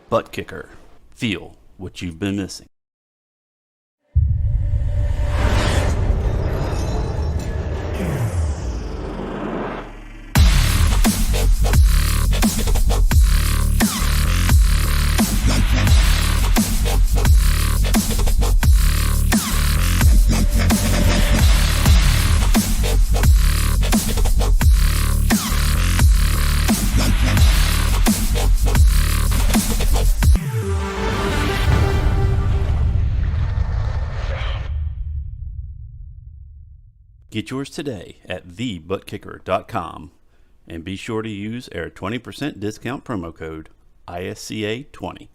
ButtKicker. Feel what you've been missing. Get yours today at thebuttkicker.com and be sure to use our 20% discount promo code ISCA20.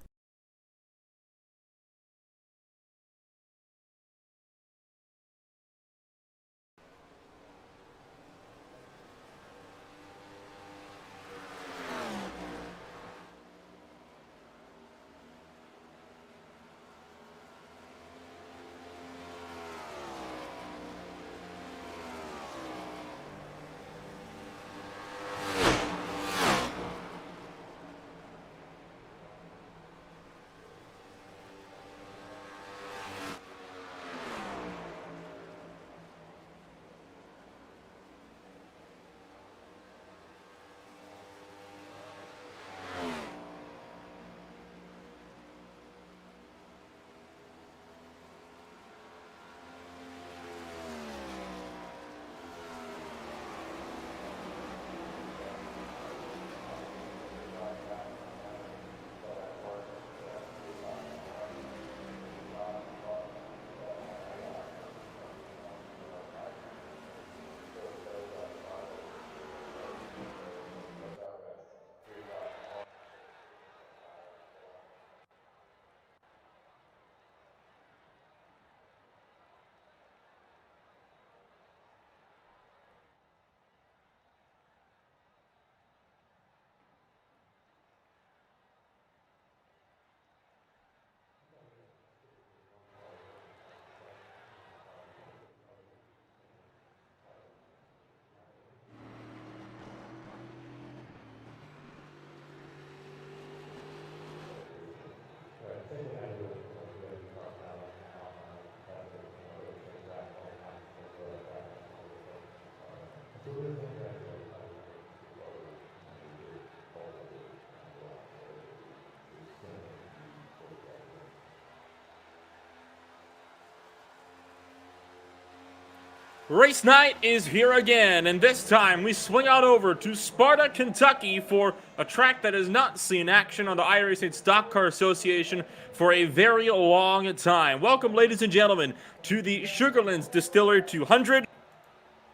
Race night is here again, and this time we swing out over to Sparta, Kentucky for a track that has not seen action on the iRacing Stock Car Association for a very long time. Welcome, ladies and gentlemen, to the Sugarland Distilling 200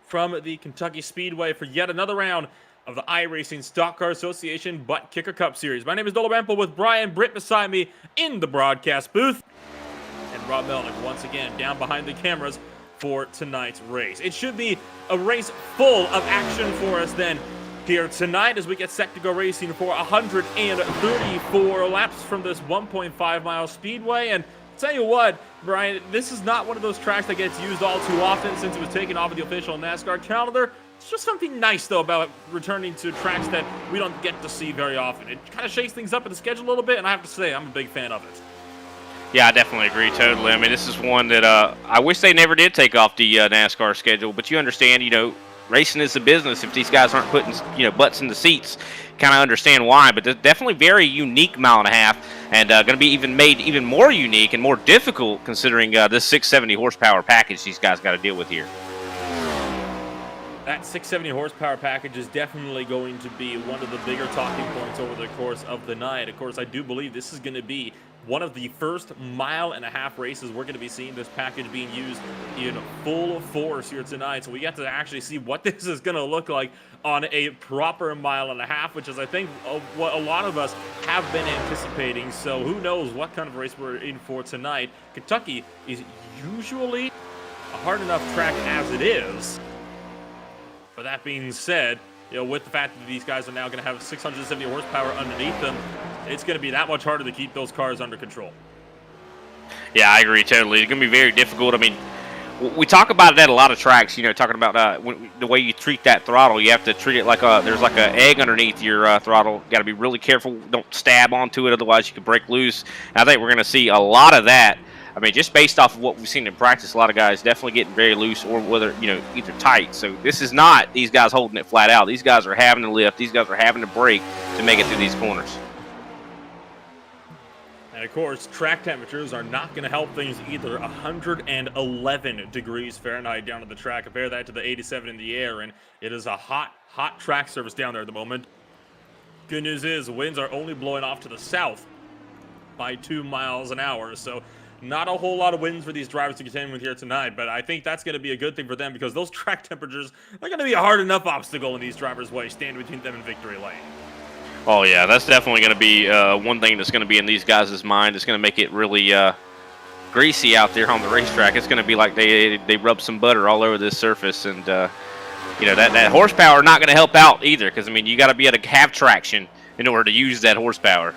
from the Kentucky Speedway for yet another round of the iRacing Stock Car Association ButtKicker Cup Series. My name is Dola Bemple with Brian Britt beside me in the broadcast booth, and Rob Melnick once again down behind the cameras for tonight's race. It should be a race full of action for us then here tonight as we get set to go racing for 134 laps from this 1.5 mile speedway. And tell you what, Brian, this is not one of those tracks that gets used all too often since it was taken off of the official NASCAR calendar. It's just something nice though about returning to tracks that we don't get to see very often. It kind of shakes things up in the schedule a little bit, and I have to say I'm a big fan of it. Yeah, I definitely agree totally. I mean, this is one that I wish they never did take off the NASCAR schedule, but you understand, racing is a business. If these guys aren't putting, butts in the seats, kind of understand why. But definitely very unique mile and a half, and going to be made even more unique and more difficult considering this 670 horsepower package these guys got to deal with here. That 670 horsepower package is definitely going to be one of the bigger talking points over the course of the night. Of course, I do believe this is going to be one of the first mile and a half races we're going to be seeing this package being used in full force here tonight. So we get to actually see what this is going to look like on a proper mile and a half, which is, I think, what a lot of us have been anticipating. So who knows what kind of race we're in for tonight. Kentucky is usually a hard enough track as it is. But that being said, with the fact that these guys are now going to have 670 horsepower underneath them, it's going to be that much harder to keep those cars under control. Yeah, I agree totally. It's going to be very difficult. I mean, We talk about it at a lot of tracks, talking about the way you treat that throttle. You have to treat it like there's like an egg underneath your throttle. Got to be really careful. Don't stab onto it, otherwise you could break loose. And I think we're going to see a lot of that. I mean, just based off of what we've seen in practice, a lot of guys definitely getting very loose or whether, either tight. So this is not these guys holding it flat out. These guys are having to lift. These guys are having to brake to make it through these corners. And of course, track temperatures are not going to help things either. 111 degrees Fahrenheit down to the track. Compare that to the 87 in the air, and it is a hot, hot track surface down there at the moment. Good news is winds are only blowing off to the south by 2 miles an hour, so not a whole lot of winds for these drivers to contend with here tonight, but I think that's going to be a good thing for them because those track temperatures are going to be a hard enough obstacle in these drivers' way, standing between them and victory lane. Oh, yeah, that's definitely going to be one thing that's going to be in these guys' mind. It's going to make it really greasy out there on the racetrack. It's going to be like they rub some butter all over this surface, and that horsepower not going to help out either because, I mean, you got to be able to have traction in order to use that horsepower.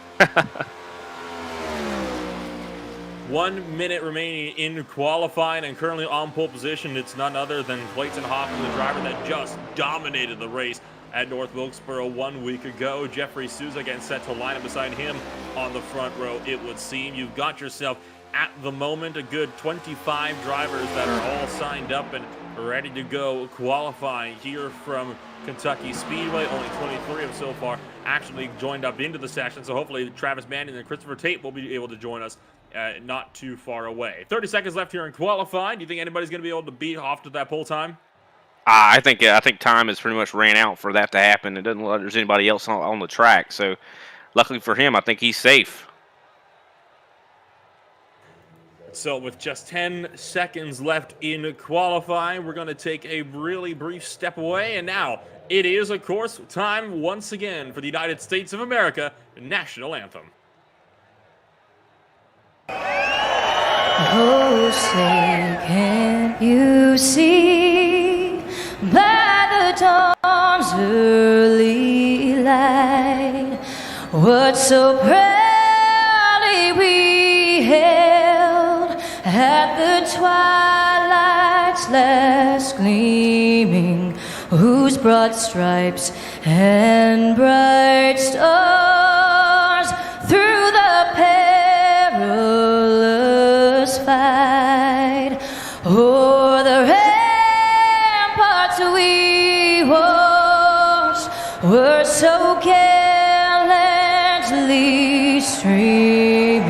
1 minute remaining in qualifying, and currently on pole position, it's none other than Clayton Hoffman, the driver that just dominated the race at North Wilkesboro 1 week ago. Jeffrey Souza again set to line up beside him on the front row, it would seem. You've got yourself, at the moment, a good 25 drivers that are all signed up and ready to go qualifying here from Kentucky Speedway. Only 23 of them so far actually joined up into the session, so hopefully Travis Manning and Christopher Tate will be able to join us not too far away. 30 seconds left here in qualifying. Do you think anybody's going to be able to beat off to that pole time? I think time has pretty much ran out for that to happen. It doesn't look like there's anybody else on the track. So, luckily for him, I think he's safe. So, with just 10 seconds left in qualifying, we're going to take a really brief step away. And now, it is, of course, time once again for the United States of America National Anthem. Oh, say, can't you see by the dawn's early light what so proudly we held at the twilight's last gleaming, whose broad stripes and bright stars through the perilous fight o'er the ramparts we watched were so gallantly streaming,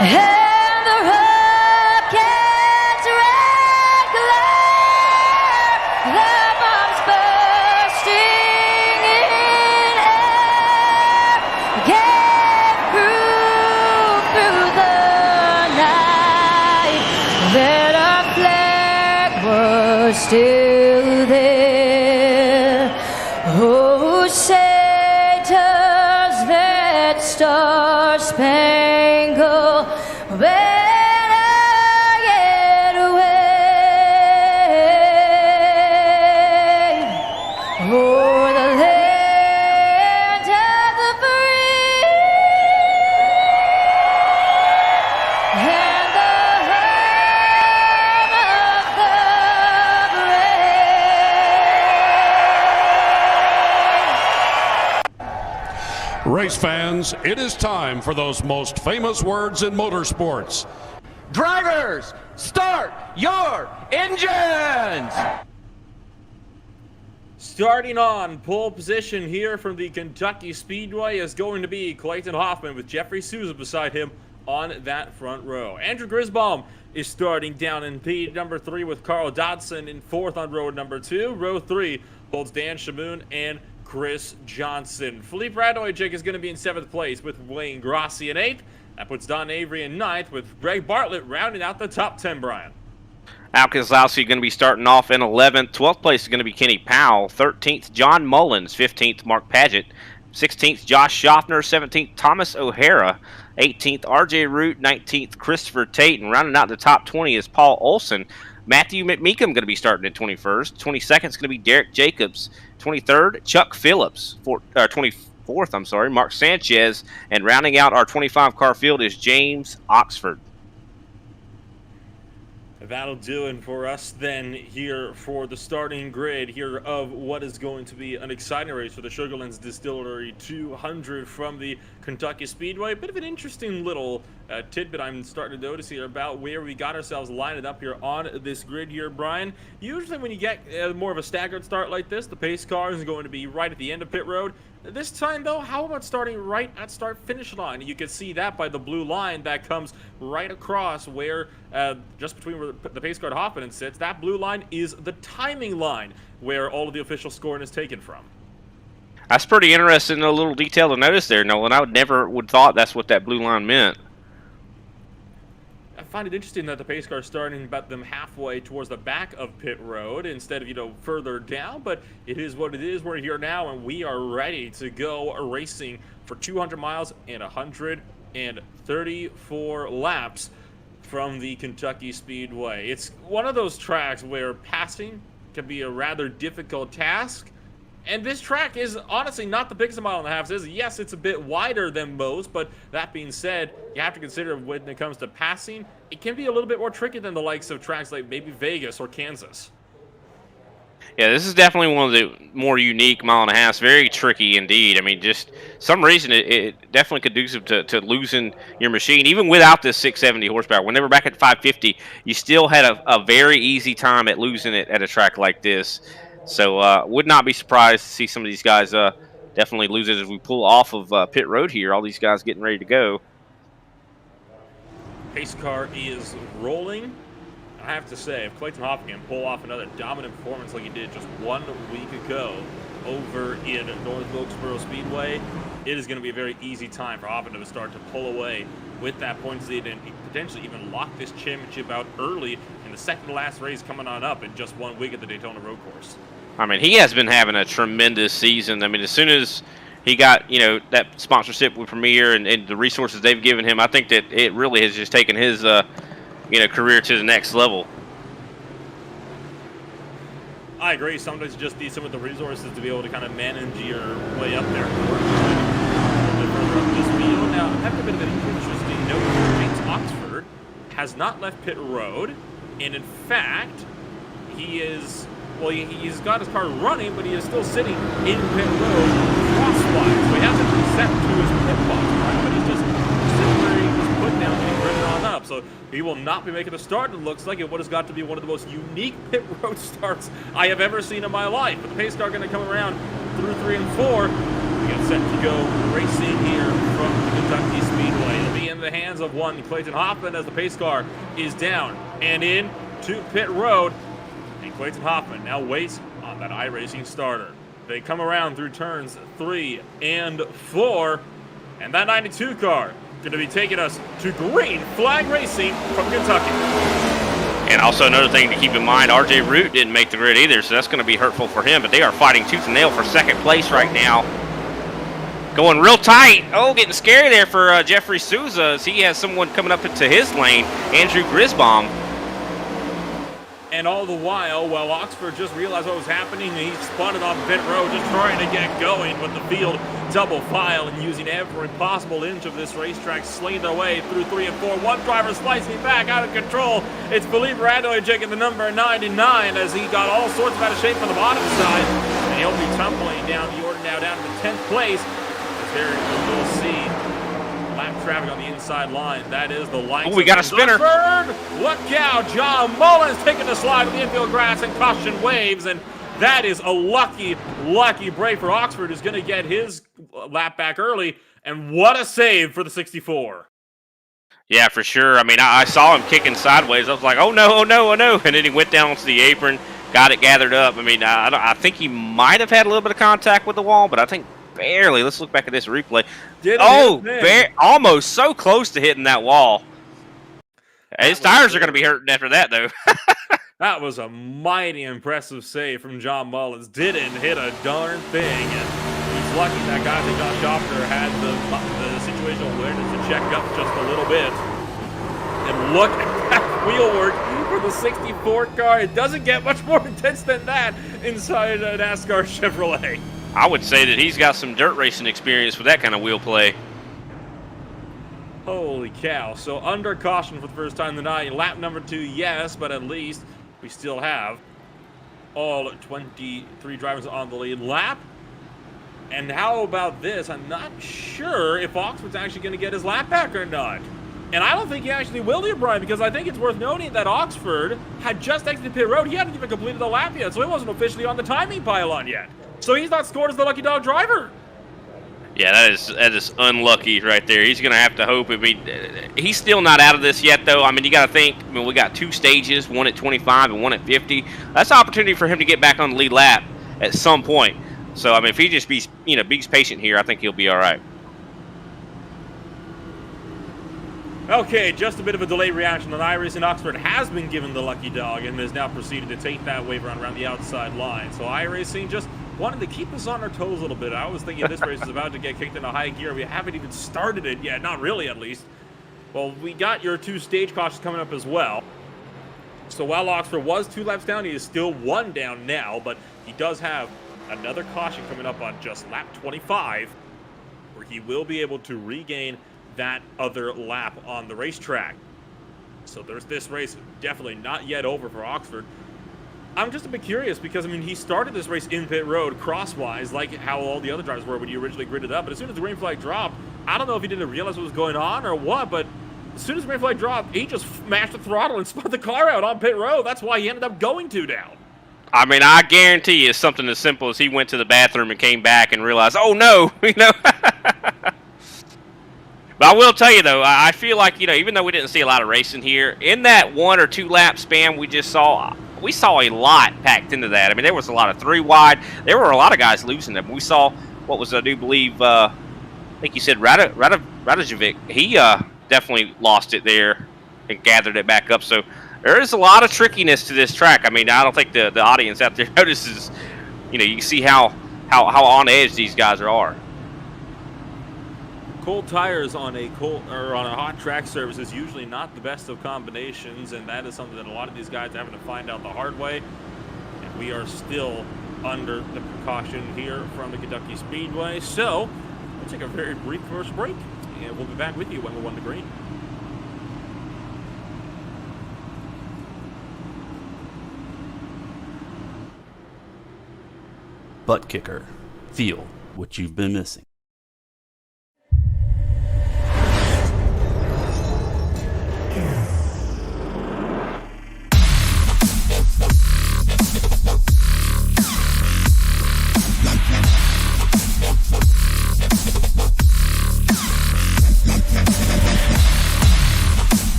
and the rocket's red glare, the bombs bursting in air, gave proof through the night that our flag was still there. Oh, say does that star-spangled banner yet wave o'er the land of the free and the home of the brave. Race fans, it is time for those most famous words in motorsports. Drivers, start your engines! Starting on pole position here from the Kentucky Speedway is going to be Clayton Hoffman with Jeffrey Souza beside him on that front row. Andrew Grisbaum is starting down in number 3 with Carl Dodson in 4th on row number 2. Row 3 holds Dan Shamoon and Chris Johnson. Philippe Radojic is going to be in 7th place with Wayne Grossi in 8th. That puts Don Avery in 9th with Greg Bartlett rounding out the top 10, Brian. Al Kozlowski going to be starting off in 11th. 12th place is going to be Kenny Powell. 13th, John Mullins. 15th, Mark Paget. 16th, Josh Schaffner. 17th, Thomas O'Hara. 18th, R.J. Root. 19th, Christopher Tate. And rounding out the top 20 is Paul Olson. Matthew McMeekum going to be starting at 21st. 22nd is going to be Derek Jacobs. 23rd, Chuck Phillips. 24th, Mark Sanchez. And rounding out our 25-car field is James Oxford. That'll do it for us then here for the starting grid here of what is going to be an exciting race for the Sugarland Distillery 200 from the Kentucky Speedway. A bit of an interesting little tidbit I'm starting to notice here about where we got ourselves lined up here on this grid here, Brian. Usually when you get more of a staggered start like this, the pace car is going to be right at the end of pit road. This time, though, how about starting right at start-finish line? You can see that by the blue line that comes right across where, just between where the pace car Hoffman sits, that blue line is the timing line where all of the official scoring is taken from. That's pretty interesting, a little detail to notice there, Nolan. I would thought that's what that blue line meant. I find it interesting that the pace car is starting about them halfway towards the back of pit road instead of, further down, but it is what it is. We're here now, and we are ready to go racing for 200 miles and 134 laps from the Kentucky Speedway. It's one of those tracks where passing can be a rather difficult task. And this track is honestly not the biggest mile and a half. Yes, it's a bit wider than most, but that being said, you have to consider when it comes to passing, it can be a little bit more tricky than the likes of tracks like maybe Vegas or Kansas. Yeah, this is definitely one of the more unique mile and a half. Very tricky indeed. I mean, just some reason it definitely conducive to losing your machine. Even without this 670 horsepower, when they were back at 550, you still had a very easy time at losing it at a track like this. So would not be surprised to see some of these guys definitely lose it as we pull off of pit road here. All these guys getting ready to go. Pace car is rolling. I have to say, if Clayton Hoffman can pull off another dominant performance like he did just 1 week ago over in North Wilkesboro Speedway, it is going to be a very easy time for Hoffman to start to pull away with that points lead and potentially even lock this championship out early in the second to last race coming on up in just 1 week at the Daytona Road Course. I mean, he has been having a tremendous season. I mean, as soon as he got, that sponsorship with Premier and the resources they've given him, I think that it really has just taken his, career to the next level. I agree. Sometimes you just need some of the resources to be able to kind of manage your way up there. This field. Now, I have a bit of an interesting note here. James Oxford has not left pit road, and in fact, he's got his car running, but he is still sitting in pit road crosswise. So he hasn't reset to his pit box, right? But he's just sitting where he was put down and he's ready on up. So he will not be making a start, it looks like, in what has got to be one of the most unique pit road starts I have ever seen in my life. But the pace car going to come around through 3 and 4. We get set to go racing here from the Kentucky Speedway. It'll be in the hands of one Clayton Hoffman as the pace car is down and in to pit road. And Clayton Hoffman now waits on that iRacing starter. They come around through turns 3 and 4. And that 92 car going to be taking us to Green Flag Racing from Kentucky. And also another thing to keep in mind, RJ Root didn't make the grid either, so that's going to be hurtful for him. But they are fighting tooth and nail for second place right now. Going real tight. Oh, getting scary there for Jeffrey Souza as he has someone coming up into his lane, Andrew Grisbaum. And all the while Oxford just realized what was happening, he spun it off pit road, just trying to get going with the field double file and using every possible inch of this racetrack, slinging their way through 3 and 4. One driver slicing back out of control. It's Philippe Radojic in the number 99 as he got all sorts of out of shape on the bottom side. And he'll be tumbling down the order now down to the 10th place. As here you'll see lap traffic on the inside line. That is the line. Oh, we got a spinner. Look out, John Mullins taking the slide on the infield grass and caution waves, and that is a lucky break for Oxford, who's going to get his lap back early. And what a save for the 64. Yeah, for sure. I mean, I saw him kicking sideways. I was like, oh no. And then he went down onto the apron, got it gathered up. I mean, I think he might have had a little bit of contact with the wall, but I think barely. Let's look back at this replay. Almost so close to hitting that wall. His tires are going to be hurting after that, though. That was a mighty impressive save from John Mullins. Didn't hit a darn thing. And he's lucky that guy, John Schofter, had the situational awareness to check up just a little bit. And look at that wheel work for the 64 car. It doesn't get much more intense than that inside a NASCAR Chevrolet. I would say that he's got some dirt racing experience with that kind of wheel play. Holy cow. So under caution for the first time tonight. Lap number 2, yes, but at least we still have all 23 drivers on the lead lap. And how about this? I'm not sure if Oxford's actually going to get his lap back or not. And I don't think he actually will here, Brian, because I think it's worth noting that Oxford had just exited pit road. He hadn't even completed the lap yet, so he wasn't officially on the timing pylon yet. So he's not scored as the lucky dog driver. Yeah, that is unlucky right there. He's going to have to hope. I mean, he's still not out of this yet, though. I mean, you got to think. I mean, we got 2 stages, one at 25 and one at 50. That's an opportunity for him to get back on the lead lap at some point. So, I mean, if he just be patient here, I think he'll be all right. Okay, just a bit of a delayed reaction on iRacing. Oxford has been given the lucky dog and has now proceeded to take that wave around the outside line. So iRacing just wanted to keep us on our toes a little bit. I was thinking this race is about to get kicked into high gear. We haven't even started it yet. Not really, at least. Well, we got your 2 stage cautions coming up as well. So while Oxford was 2 laps down, he is still 1 down now, but he does have another caution coming up on just lap 25, where he will be able to regain that other lap on the racetrack. So there's this race definitely not yet over for Oxford. I'm just a bit curious because, I mean, he started this race in pit road crosswise like how all the other drivers were when he originally gridded up, but as soon as the green flag dropped, I don't know if he didn't realize what was going on or what, but as soon as the green flag dropped, he just smashed the throttle and spun the car out on pit road. That's why he ended up going 2 down. I mean, I guarantee you it's something as simple as he went to the bathroom and came back and realized, oh, no, you know. But I will tell you, though, I feel like, you know, even though we didn't see a lot of racing here, in that 1 or 2 lap span we just saw, we saw a lot packed into that. I mean, there was a lot of 3 wide. There were a lot of guys losing them. We saw, what was, I do believe, I think you said Radojevic. He definitely lost it there and gathered it back up. So there is a lot of trickiness to this track. I mean, I don't think the audience out there notices, you know, you can see how on edge these guys are. Cold tires on a hot track surface is usually not the best of combinations, and that is something that a lot of these guys are having to find out the hard way. And we are still under the precaution here from the Kentucky Speedway. So we'll take a very brief first break, and we'll be back with you when we're on the green. ButtKicker. Feel what you've been missing.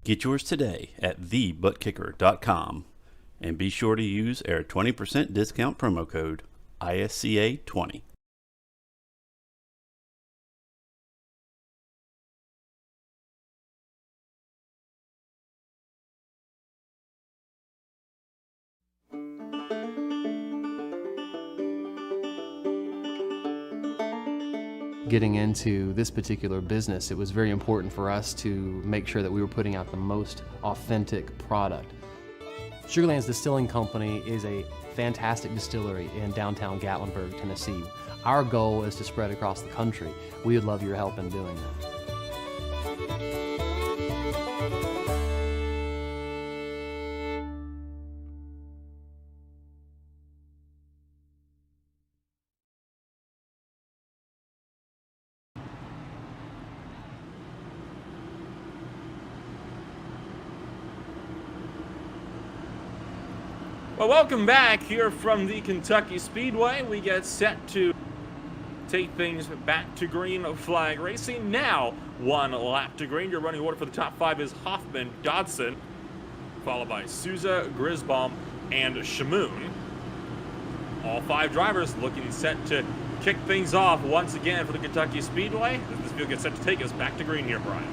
Get yours today at TheButtKicker.com and be sure to use our 20% discount promo code ISCA20. Getting into this particular business, it was very important for us to make sure that we were putting out the most authentic product. Sugarland Distilling Company is a fantastic distillery in downtown Gatlinburg, Tennessee. Our goal is to spread across the country. We would love your help in doing that. Well, welcome back here from the Kentucky Speedway. We get set to take things back to green flag racing. Now, 1 lap to green. Your running order for the top 5 is Hoffman, Dodson, followed by Souza, Grisbaum, and Shamoon. All 5 drivers looking set to kick things off once again for the Kentucky Speedway. This field gets set to take us back to green here, Brian.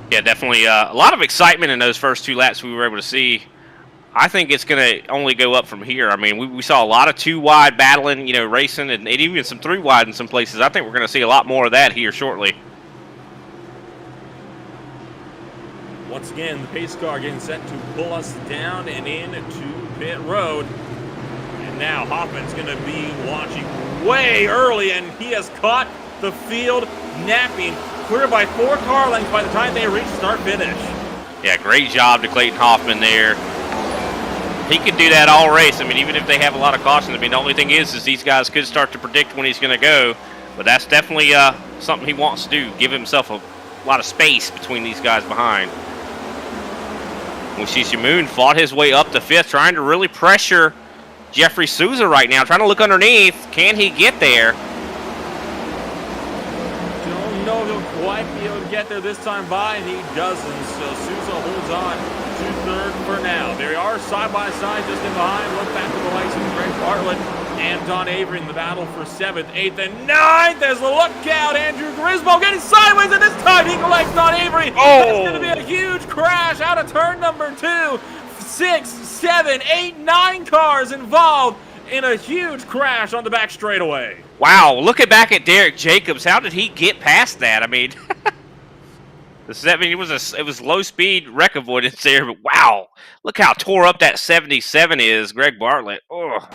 Yeah, definitely a lot of excitement in those first 2 laps we were able to see. I think it's going to only go up from here. I mean, we saw a lot of 2 wide battling, you know, racing, and even some 3 wide in some places. I think we're going to see a lot more of that here shortly. Once again, the pace car getting set to pull us down and into pit road. And now Hoffman's going to be launching way early, and he has caught the field napping. Clear by 4 car lengths by the time they reach start-finish. Yeah, great job to Clayton Hoffman there. He could do that all race. I mean, even if they have a lot of caution, I mean, the only thing is these guys could start to predict when he's going to go. But that's definitely something he wants to do, give himself a lot of space between these guys behind. Mushishi Moon fought his way up to 5th, trying to really pressure Jeffrey Souza right now, trying to look underneath. Can he get there? Don't know if he'll quite be able to get there this time by, and he doesn't. So Souza holds on to 3rd for now. They are side by side, just in behind. Look back to the likes of Greg Bartlett and Don Avery in the battle for 7th, 8th, and 9th. There's a lookout. Andrew Griswold getting sideways, and this time he collects Don Avery. Oh! It's going to be a huge crash out of turn number 2. 6, 7, 8, 9 cars involved in a huge crash on the back straightaway. Wow, looking back at Derek Jacobs, how did he get past that? I mean, it was low speed wreck avoidance there, but wow, look how tore up that 77 is, Greg Bartlett. Ugh.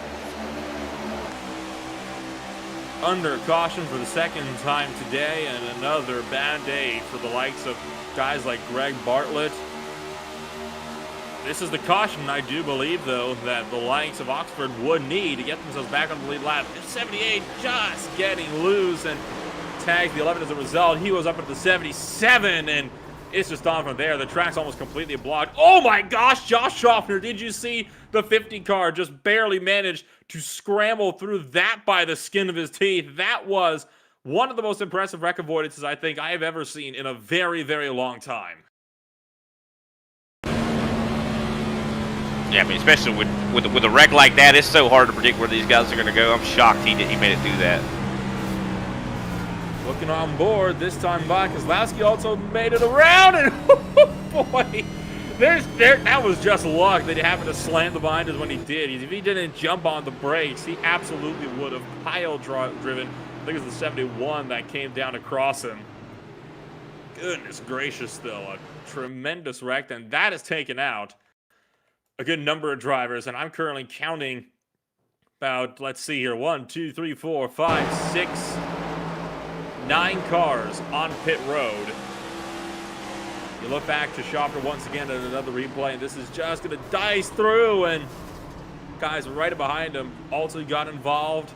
Under caution for the 2nd time today, and another bad day for the likes of guys like Greg Bartlett. This is the caution, I do believe, though, that the likes of Oxford would need to get themselves back on the lead lap. 78 just getting loose and tags the 11 as a result. He was up at the 77, and it's just on from there. The track's almost completely blocked. Oh my gosh, Josh Schaffner, did you see the 50 car just barely managed to scramble through that by the skin of his teeth? That was one of the most impressive wreck avoidances I think I have ever seen in a very, very long time. Yeah, I mean, especially with a wreck like that, it's so hard to predict where these guys are going to go. I'm shocked he made it do that. Looking on board this time by, Kozlowski also made it around, and oh boy, that was just luck that he happened to slam the binders when he did. If he didn't jump on the brakes, he absolutely would have pile driven. I think it was the 71 that came down across him. Goodness gracious, though, a tremendous wreck, and that is taken out a good number of drivers, and I'm currently counting about, let's see here, 1, 2, 3, 4, 5, 6, 9 cars on pit road. You look back to Schopper once again at another replay, and this is just going to dice through, and guys right behind him also got involved.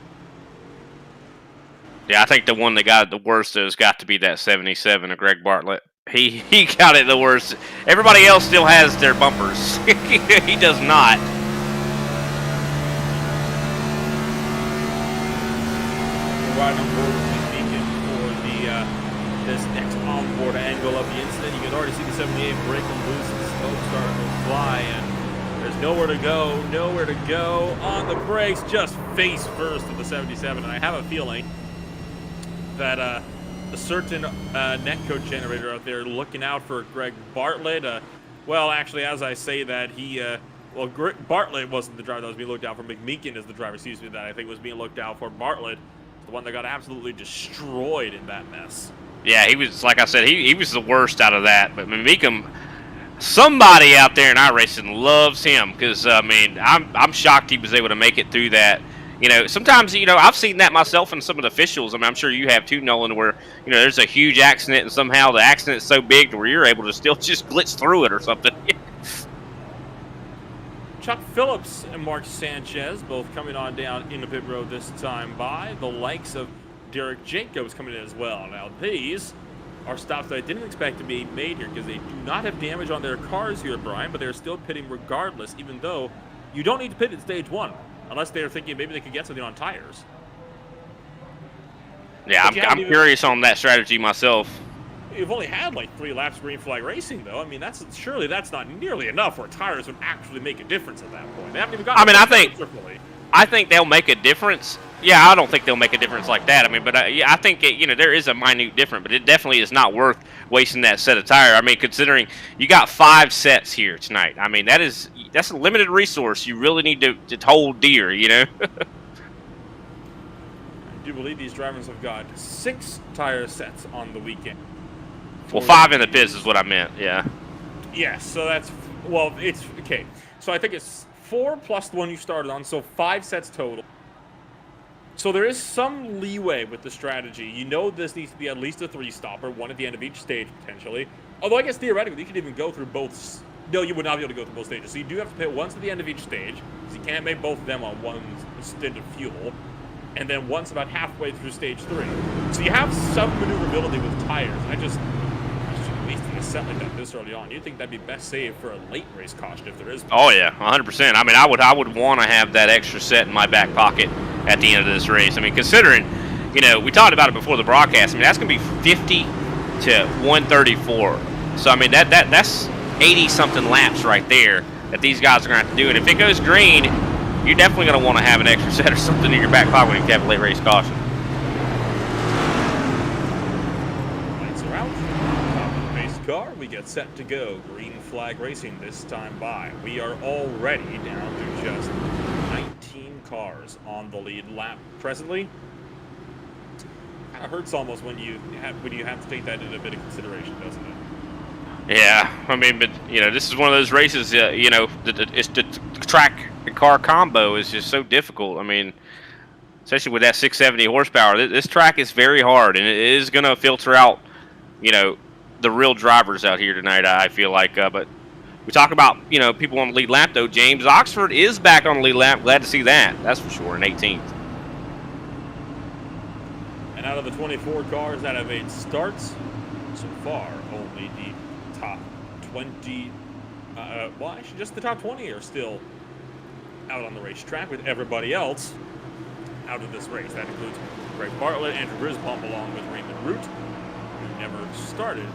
Yeah, I think the one that got it the worst has got to be that 77 of Greg Bartlett. He got it the worst. Everybody else still has their bumpers. He does not. Right on board with Beacon for this next onboard angle of the incident. You can already see the 78 breaking loose and smoke starting to fly, and there's nowhere to go on the brakes, just face first to the 77. And I have a feeling that a certain netcode generator out there looking out for Greg Bartlett. Well, actually, as I say that, Bartlett wasn't the driver that was being looked out for. McMeekin is the driver, excuse me, that I think was being looked out for. Bartlett, the one that got absolutely destroyed in that mess. Yeah, he was, like I said, he was the worst out of that. But McMeekin, somebody out there in iRacing loves him, because, I mean, I'm shocked he was able to make it through that. You know, sometimes, you know, I've seen that myself in some of the officials. I mean, I'm sure you have too, Nolan, where, you know, there's a huge accident and somehow the accident's so big to where you're able to still just glitch through it or something. Chuck Phillips and Mark Sanchez both coming on down into pit road this time by. The likes of Derek Jacobs coming in as well. Now, these are stops that I didn't expect to be made here because they do not have damage on their cars here, Brian, but they're still pitting regardless, even though you don't need to pit at stage 1. Unless they're thinking maybe they could get something on tires. Yeah, I'm curious on that strategy myself. You've only had like 3 laps of green flag racing, though. I mean, surely that's not nearly enough where tires would actually make a difference at that point. They haven't even gotten. I think they'll make a difference. Yeah, I don't think they'll make a difference like that. I mean, but yeah, I think you know, there is a minute difference, but it definitely is not worth wasting that set of tire. I mean, considering you got 5 sets here tonight. I mean, that's a limited resource. You really need to hold dear, you know. I do believe these drivers have got 6 tire sets on the weekend. Well, 5 in the pits is what I meant. Yeah. Yes, so that's, well, it's, okay. So I think it's 4 plus the one you started on, so 5 sets total. So there is some leeway with the strategy. You know this needs to be at least a 3-stopper, one at the end of each stage, potentially. Although I guess theoretically, you could even go through both. No, you would not be able to go through both stages. So you do have to pit once at the end of each stage, because you can't make both of them on one stint of fuel. And then once about halfway through stage 3. So you have some maneuverability with tires. I just wasting a set like that this early on. You'd think that'd be best saved for a late race caution if there is one. Oh yeah, 100%. I mean, I would want to have that extra set in my back pocket at the end of this race. I mean, considering, you know, we talked about it before the broadcast. I mean, that's going to be 50 to 134. So I mean, that's 80 something laps right there that these guys are going to have to do. And if it goes green, you're definitely going to want to have an extra set or something in your back pocket when you have a late race caution. Lights are out. Top of the pace car, we get set to go. Green flag racing this time by. We are already down to just 19 cars on the lead lap presently. Kind of hurts almost when you have to take that into a bit of consideration, doesn't it? Yeah, I mean, but you know, this is one of those races. You know, it's the track and car combo is just so difficult. I mean, especially with that 670 horsepower, this track is very hard, and it is going to filter out, you know, the real drivers out here tonight. I feel like, but we talk about, you know, people on the lead lap though. James Oxford is back on the lead lap. Glad to see that. That's for sure. In 18th. And out of the 24 cars that have made starts so far, only the top 20, well, actually just the top 20 are still out on the racetrack, with everybody else out of this race. That includes Greg Bartlett, Andrew Grisbaum, along with Raymond Root, who never started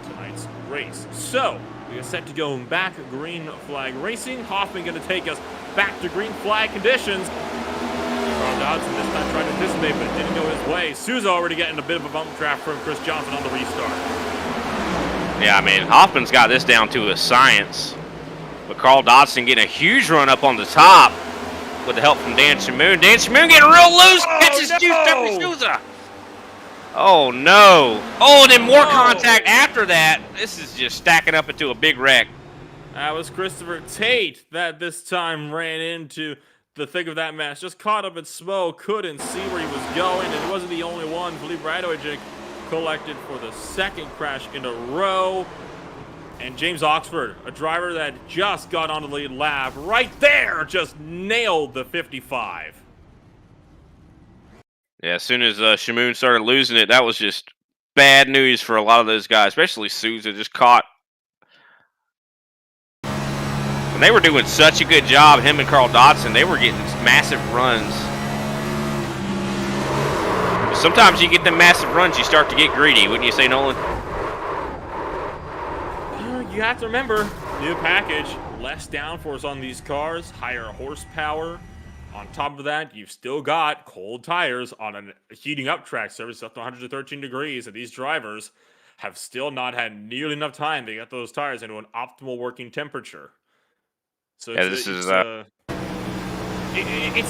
tonight's race. So we are set to go back green flag racing. Hoffman going to take us back to green flag conditions. Carl Dodson this time trying to anticipate, but it didn't go his way. Souza already getting a bit of a bump draft from Chris Johnson on the restart. Yeah, I mean, Hoffman's got this down to a science. But Carl Dodson getting a huge run up on the top with the help from Dan Shamoon. Dan Shamoon getting real loose. Catches Stephanie Souza. Oh, no. Oh, and then more contact after that. This is just stacking up into a big wreck. That was Christopher Tate that this time ran into the thick of that mess. Just caught up in smoke. Couldn't see where he was going. And it wasn't the only one. Felipe Radojic collected for the second crash in a row. And James Oxford, a driver that just got on the lead lap, right there, just nailed the 55. Yeah, as soon as Shamoon started losing it, that was just bad news for a lot of those guys, especially Souza, just caught. And they were doing such a good job, him and Carl Dodson. They were getting massive runs. But sometimes you get them massive runs, you start to get greedy, wouldn't you say, Nolan? You have to remember, new package, less downforce on these cars, higher horsepower. On top of that, you've still got cold tires on a heating up track surface up to 113 degrees, and these drivers have still not had nearly enough time to get those tires into an optimal working temperature. So yeah, it's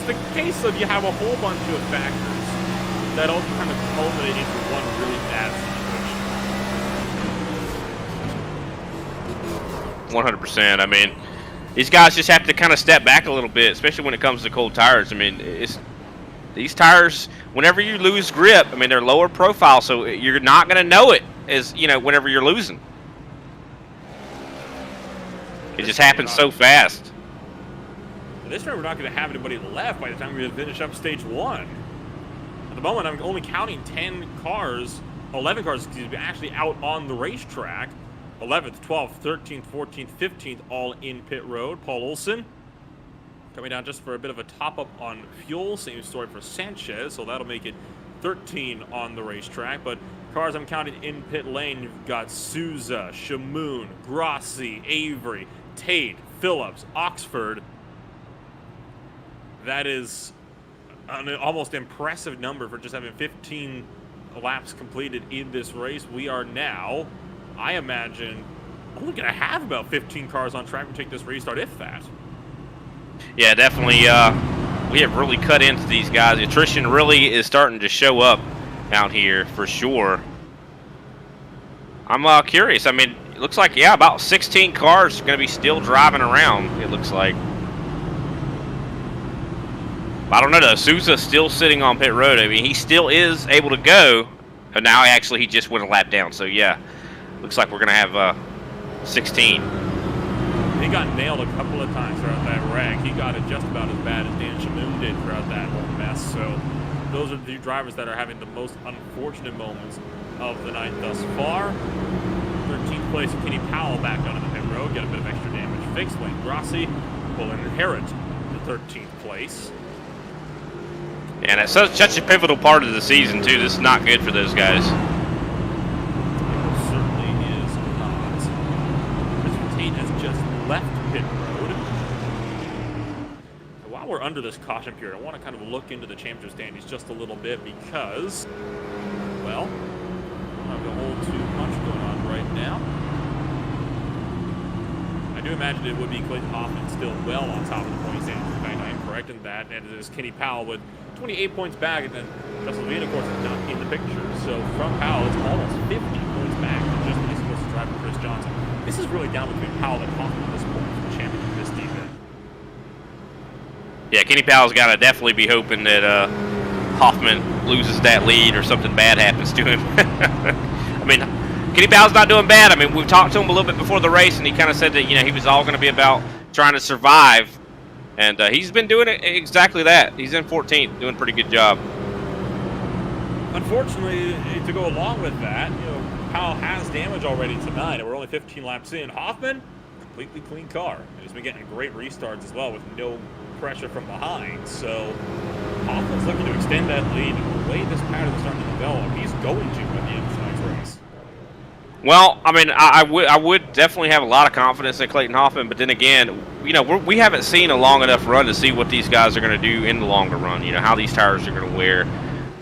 the case of you have a whole bunch of factors that all kind of culminate into one really bad situation. 100%. I mean, these guys just have to kind of step back a little bit, especially when it comes to cold tires. I mean, these tires, whenever you lose grip, I mean, they're lower profile, so you're not going to know it as, you know, whenever you're losing. It just happens so fast. This time we're not going to have anybody left by the time we finish up stage 1. At the moment, I'm only counting 11 cars, excuse me, actually out on the racetrack. 11th, 12th, 13th, 14th, 15th, all in pit road. Paul Olson coming down just for a bit of a top-up on fuel. Same story for Sanchez, so that'll make it 13 on the racetrack. But cars I'm counting in pit lane, you've got Souza, Shamoon, Grossi, Avery, Tate, Phillips, Oxford. That is an almost impressive number for just having 15 laps completed in this race. We are now, I imagine, only going to have about 15 cars on track to take this restart, if that. Yeah, definitely. We have really cut into these guys. Attrition really is starting to show up out here for sure. I'm curious. I mean, it looks like, yeah, about 16 cars going to be still driving around, it looks like. I don't know, though. Sousa's still sitting on pit road. I mean, he still is able to go. And now, actually, he just went a lap down. So, yeah, looks like we're going to have 16. He got nailed a couple of times throughout that wreck. He got it just about as bad as Dan Shamoon did throughout that whole mess. So those are the two drivers that are having the most unfortunate moments of the night thus far. 13th place, Kenny Powell back onto the pit road. Got a bit of extra damage fixed. Wayne Grossi will inherit the 13th place. And it's such a pivotal part of the season, too. This is not good for those guys. It certainly is not. Christopher Tate has just left pit road. And while we're under this caution period, I want to kind of look into the championship standings just a little bit because, well, I don't have a whole too much going on right now. I do imagine it would be Clayton Hoffman still well on top of the point standings. In fact, I am correct in that. And it is Kenny Powell with 28 points back, and then Justin Levine, of course, is not in the picture. So from Powell, it's almost 50 points back. And just when he's supposed to drive for Chris Johnson. This is really down between Powell and Hoffman at this point for the championship this season. Yeah, Kenny Powell's got to definitely be hoping that Hoffman loses that lead or something bad happens to him. I mean, Kenny Powell's not doing bad. I mean, we talked to him a little bit before the race, and he kind of said that, you know, he was all going to be about trying to survive. And he's been doing it exactly that. He's in 14th, doing a pretty good job. Unfortunately, to go along with that, you know, Powell has damage already tonight, and we're only 15 laps in. Hoffman, completely clean car. And he's been getting great restarts as well with no pressure from behind. So Hoffman's looking to extend that lead. And the way this pattern is starting to develop, he's going to at the end of tonight's race. Well, I mean, I would definitely have a lot of confidence in Clayton Hoffman, but then again, you know, we haven't seen a long enough run to see what these guys are going to do in the longer run, you know, how these tires are going to wear.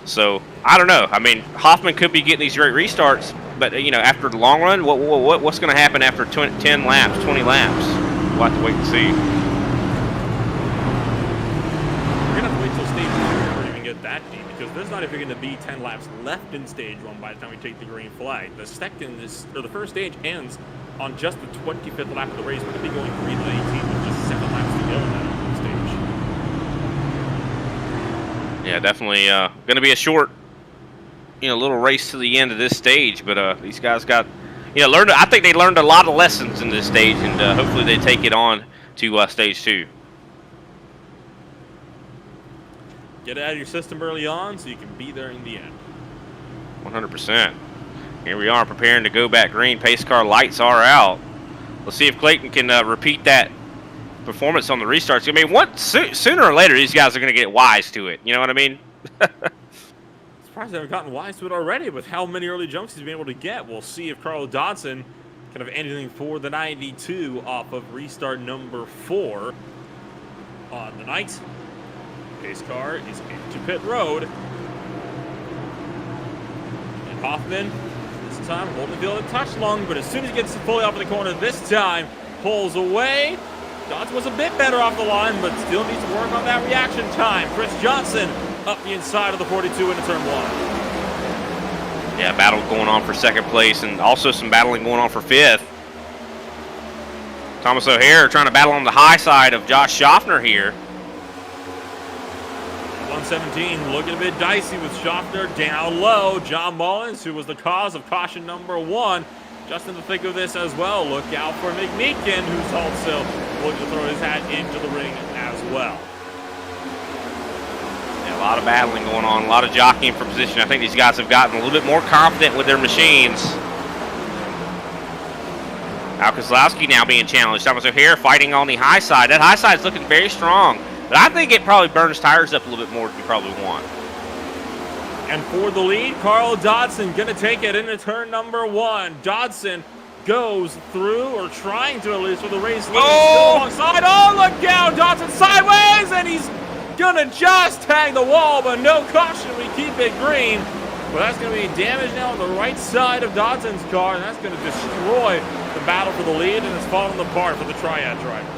So, I don't know. I mean, Hoffman could be getting these great restarts, but, you know, after the long run, what's going to happen after 10 laps, 20 laps? We'll have to wait and see. We're going to have to wait till stage 1 before we even get that deep, because there's not even going to be 10 laps left in stage 1 by the time we take the green flag. The first stage ends on just the 25th lap of the race. We're going to be going green to 18 with just 7 laps to go in that opening stage. Yeah, definitely going to be a short, you know, little race to the end of this stage. But these guys got, you know, I think they learned a lot of lessons in this stage, and hopefully they take it on to stage 2. Get it out of your system early on so you can be there in the end. 100%. Here we are preparing to go back green. Pace car lights are out. Let's see if Clayton can repeat that performance on the restarts. I mean, sooner or later, these guys are going to get wise to it. You know what I mean? Surprised they haven't gotten wise to it already with how many early jumps he's been able to get. We'll see if Carl Dodson can have anything for the 92 off of restart number 4 on the night. Pace car is into pit road. And Hoffman, this time, holding the field a touch long, but as soon as he gets fully off of the corner this time, pulls away. Dodson was a bit better off the line, but still needs to work on that reaction time. Chris Johnson up the inside of the 42 into turn 1. Yeah, battle going on for second place, and also some battling going on for 5th. Thomas O'Hare trying to battle on the high side of Josh Schaffner here. 117 looking a bit dicey with Schaffner down low. John Mullins, who was the cause of caution number 1, just in the thick of this as well. Look out for McMeekin, who's also looking to throw his hat into the ring as well. Yeah, a lot of battling going on, a lot of jockeying for position. I think these guys have gotten a little bit more confident with their machines. Al Kozlowski now being challenged. Thomas O'Hare fighting on the high side. That high side is looking very strong. But I think it probably burns tires up a little bit more than you probably want. And for the lead, Carl Dodson going to take it into turn number 1. Dodson goes through, or trying to at least, for the race lead. Oh! Alongside. Oh, look out! Dodson sideways, and he's going to just tag the wall, but no caution. We keep it green. But that's going to be damage now on the right side of Dodson's car, and that's going to destroy the battle for the lead, and it's falling apart for the Triad driver.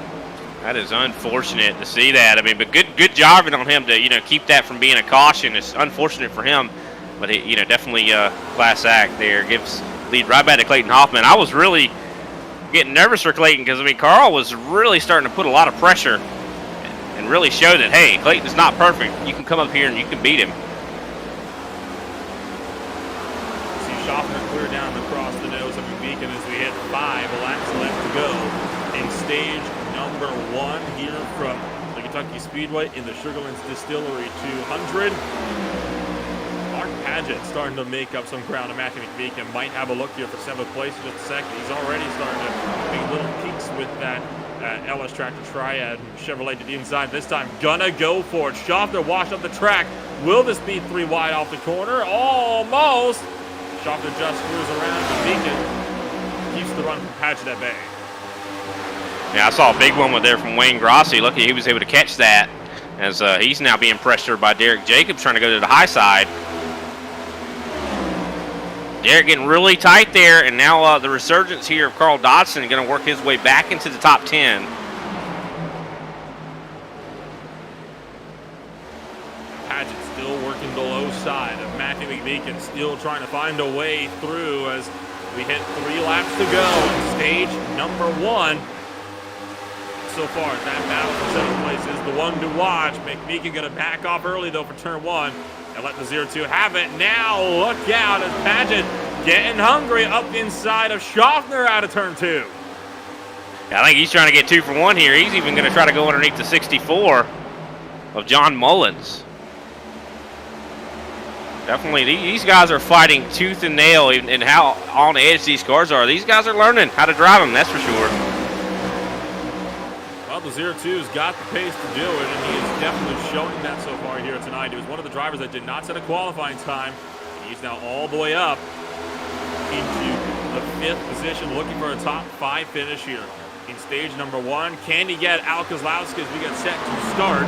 That is unfortunate to see that. I mean, but good job on him to, you know, keep that from being a caution. It's unfortunate for him, but he, you know, definitely class act there. Gives lead right back to Clayton Hoffman. I was really getting nervous for Clayton because, I mean, Carl was really starting to put a lot of pressure and really show that, hey, Clayton's not perfect. You can come up here and you can beat him. See Schaffner clear down across the nose of Beacon as we hit 5 laps left to go in stage number 1 here from the Kentucky Speedway in the Sugarland Distillery 200. Mark Paget starting to make up some ground, and Matthew McBeacon might have a look here for 7th place in just a second. He's already starting to make little peaks with that LS Tractor Triad Chevrolet to the inside. This time, gonna go for it. Schaffner washed up the track. Will this be 3 wide off the corner? Almost. Schaffner just screws around. McBeacon keeps the run from Paget at bay. Yeah, I saw a big one there from Wayne Grossi. Lucky he was able to catch that, as he's now being pressured by Derek Jacobs trying to go to the high side. Derek getting really tight there, and now the resurgence here of Carl Dodson going to work his way back into the top 10. Paget still working the low side of Matthew McBeacon, still trying to find a way through as we hit 3 laps to go in stage number 1. So far, that battle for 7th place is the one to watch. McBeacon going to back off early, though, for turn 1 and let the 0-2 have it. Now, look out as Paget getting hungry up inside of Schaffner out of turn 2. Yeah, I think he's trying to get 2 for 1 here. He's even going to try to go underneath the 64 of John Mullins. Definitely, these guys are fighting tooth and nail, and how on edge these cars are. These guys are learning how to drive them, that's for sure. Well, the 0-2's got the pace to do it, and he is definitely showing that so far here tonight. He was one of the drivers that did not set a qualifying time. He's now all the way up into the 5th position, looking for a top 5 finish here in stage number 1. Can he get Al Kozlowski as we get set to start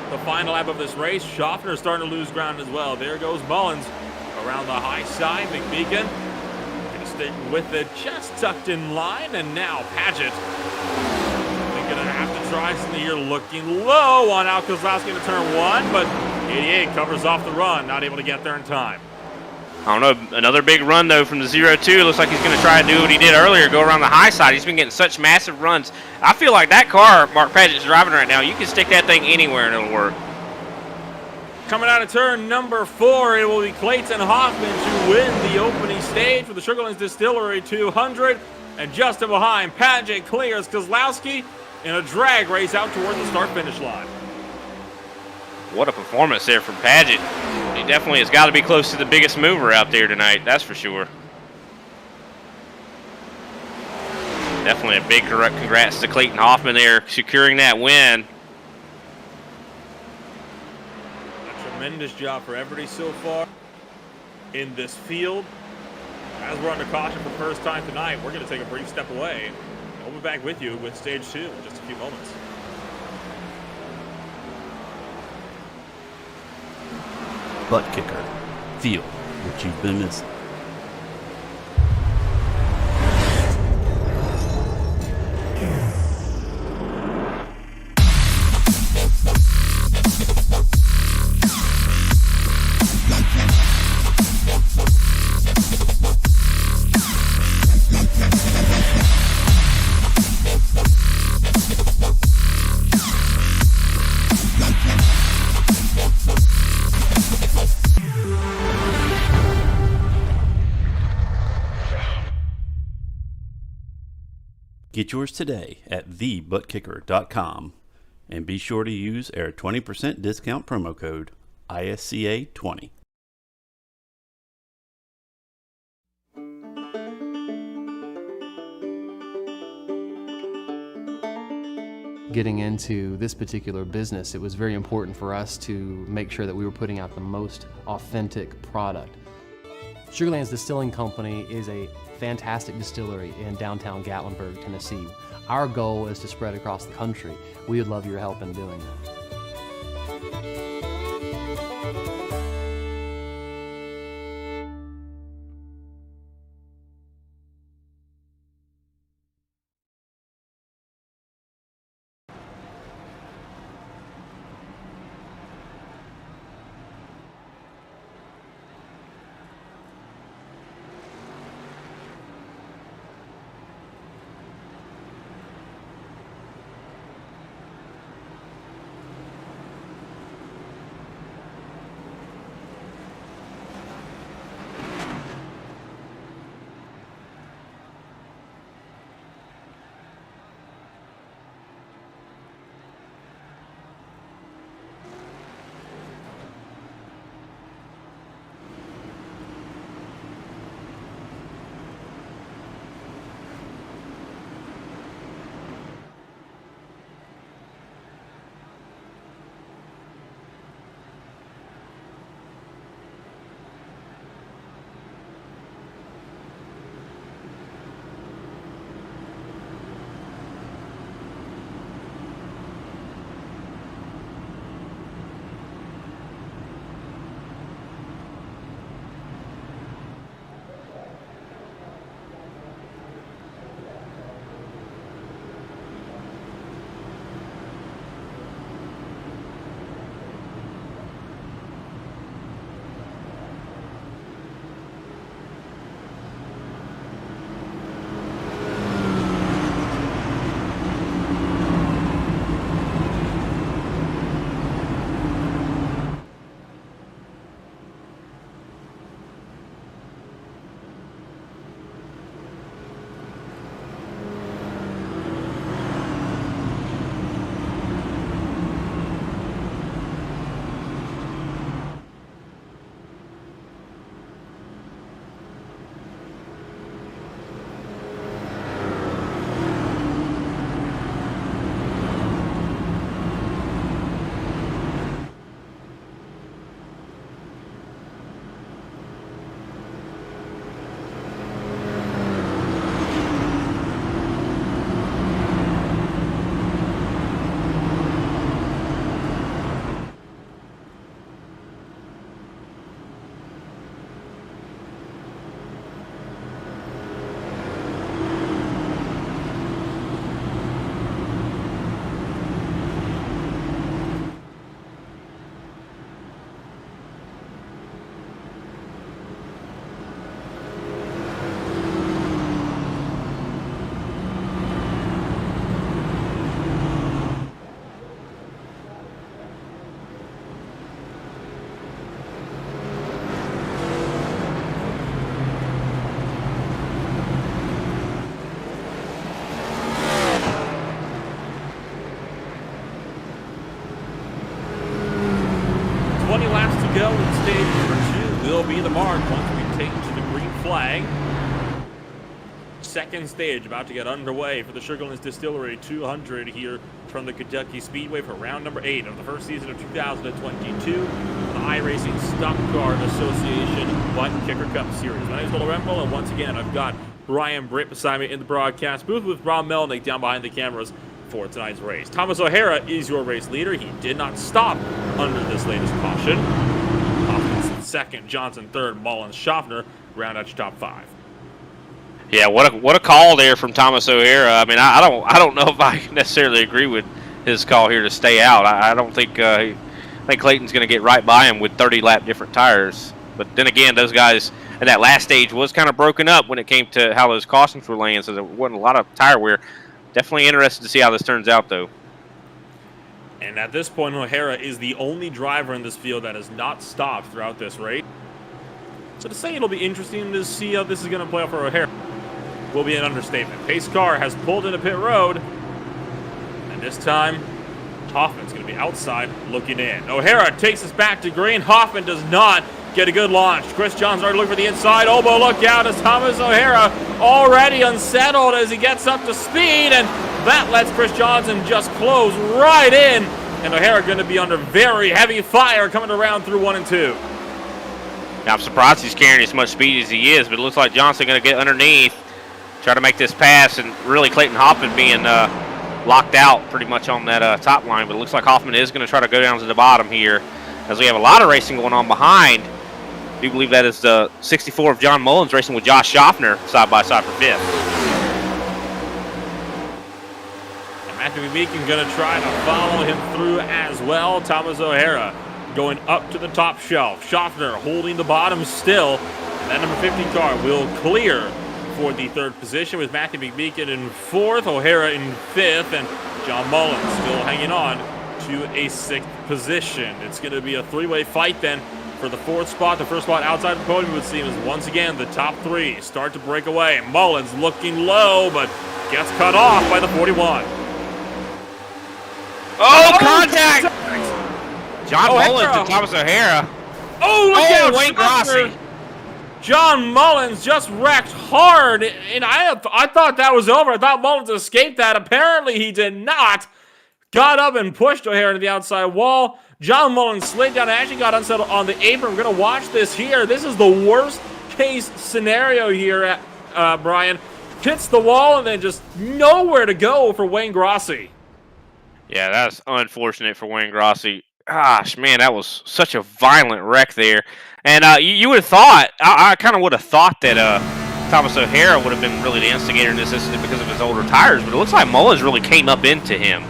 the final lap of this race? Schaffner is starting to lose ground as well. There goes Mullins around the high side. McBeacon going to stick with it, just tucked in line, and now Paget going to have to try something here, looking low on Al Kozlowski into turn 1, but 88 covers off the run, not able to get there in time. I don't know, another big run though from the 0-2. Looks like he's going to try to do what he did earlier, go around the high side. He's been getting such massive runs. I feel like that car Mark Paget's driving right now, you can stick that thing anywhere and it'll work. Coming out of turn number 4, it will be Clayton Hoffman to win the opening stage for the Sugarland Distillery 200, and just behind, Paget clears Kozlowski in a drag race out towards the start-finish line. What a performance there from Paget. He definitely has got to be close to the biggest mover out there tonight, that's for sure. Definitely a big congrats to Clayton Hoffman there, securing that win. A tremendous job for everybody so far in this field. As we're under caution for the first time tonight, we're going to take a brief step away. We'll be back with you with stage 2 in just a few moments. ButtKicker. Feel what you've been missing. Get yours today at thebuttkicker.com and be sure to use our 20% discount promo code ISCA20. Getting into this particular business, it was very important for us to make sure that we were putting out the most authentic product. Sugarland Distilling Company is a fantastic distillery in downtown Gatlinburg, Tennessee. Our goal is to spread across the country. We would love your help in doing that. be the mark once we take to the green flag. Second stage about to get underway for the Sugarland Distillery 200 here from the Kentucky Speedway for round number 8 of the first season of 2022, the iRacing Stock Car Association ButtKicker Cup Series. My name is Bill Rempel, and once again I've got Brian Britt beside me in the broadcast booth with Rob Melnick down behind the cameras for tonight's race. Thomas O'Hara is your race leader. He did not stop under this latest caution. Hopkins second, Johnson third, Mullins, Schaffner round out your top 5. Yeah, what a call there from Thomas O'Hara. I mean, I don't know if I necessarily agree with his call here to stay out. I don't think I think Clayton's going to get right by him with 30 lap different tires. But then again, those guys in that last stage was kind of broken up when it came to how those cautions were laying, so there wasn't a lot of tire wear. Definitely interested to see how this turns out, though. And at this point, O'Hara is the only driver in this field that has not stopped throughout this race. So to say it'll be interesting to see how this is going to play out for O'Hara will be an understatement. Pace car has pulled into pit road, and this time Hoffman's going to be outside looking in. O'Hara takes us back to green. Hoffman does not get a good launch. Chris Johnson already looking for the inside. Elbow look out as Thomas O'Hara already unsettled as he gets up to speed, and that lets Chris Johnson just close right in, and O'Hara going to be under very heavy fire coming around through 1 and 2. Now, I'm surprised he's carrying as much speed as he is, but it looks like Johnson going to get underneath, try to make this pass, and really Clayton Hoffman being locked out pretty much on that top line. But it looks like Hoffman is going to try to go down to the bottom here, as we have a lot of racing going on behind. I do believe that is the 64 of John Mullins racing with Josh Schaffner side by side for 5th. And Matthew Beacon going to try to follow him through as well. Thomas O'Hara going up to the top shelf. Schaffner holding the bottom still. That number 50 car will clear for the 3rd position with Matthew McBeacon in 4th, O'Hara in 5th, and John Mullins still hanging on to a 6th position. It's going to be a 3-way fight then for the 4th spot. The first spot outside the podium would seem is once again the top 3 start to break away. Mullins looking low, but gets cut off by the 41. Oh, contact! John Mullins and Thomas O'Hara. Oh, look out! Wayne Grossi. John Mullins just wrecked hard, and I thought that was over. I thought Mullins escaped that. Apparently he did not. Got up and pushed O'Hara to the outside wall. John Mullins slid down and actually got unsettled on the apron. We're going to watch this here. This is the worst case scenario here, Brian. Hits the wall and then just nowhere to go for Wayne Grossi. Yeah, that's unfortunate for Wayne Grossi. Gosh, man, that was such a violent wreck there. And you would have thought, I kind of would have thought that Thomas O'Hara would have been really the instigator in this incident because of his older tires, but it looks like Mullins really came up into him.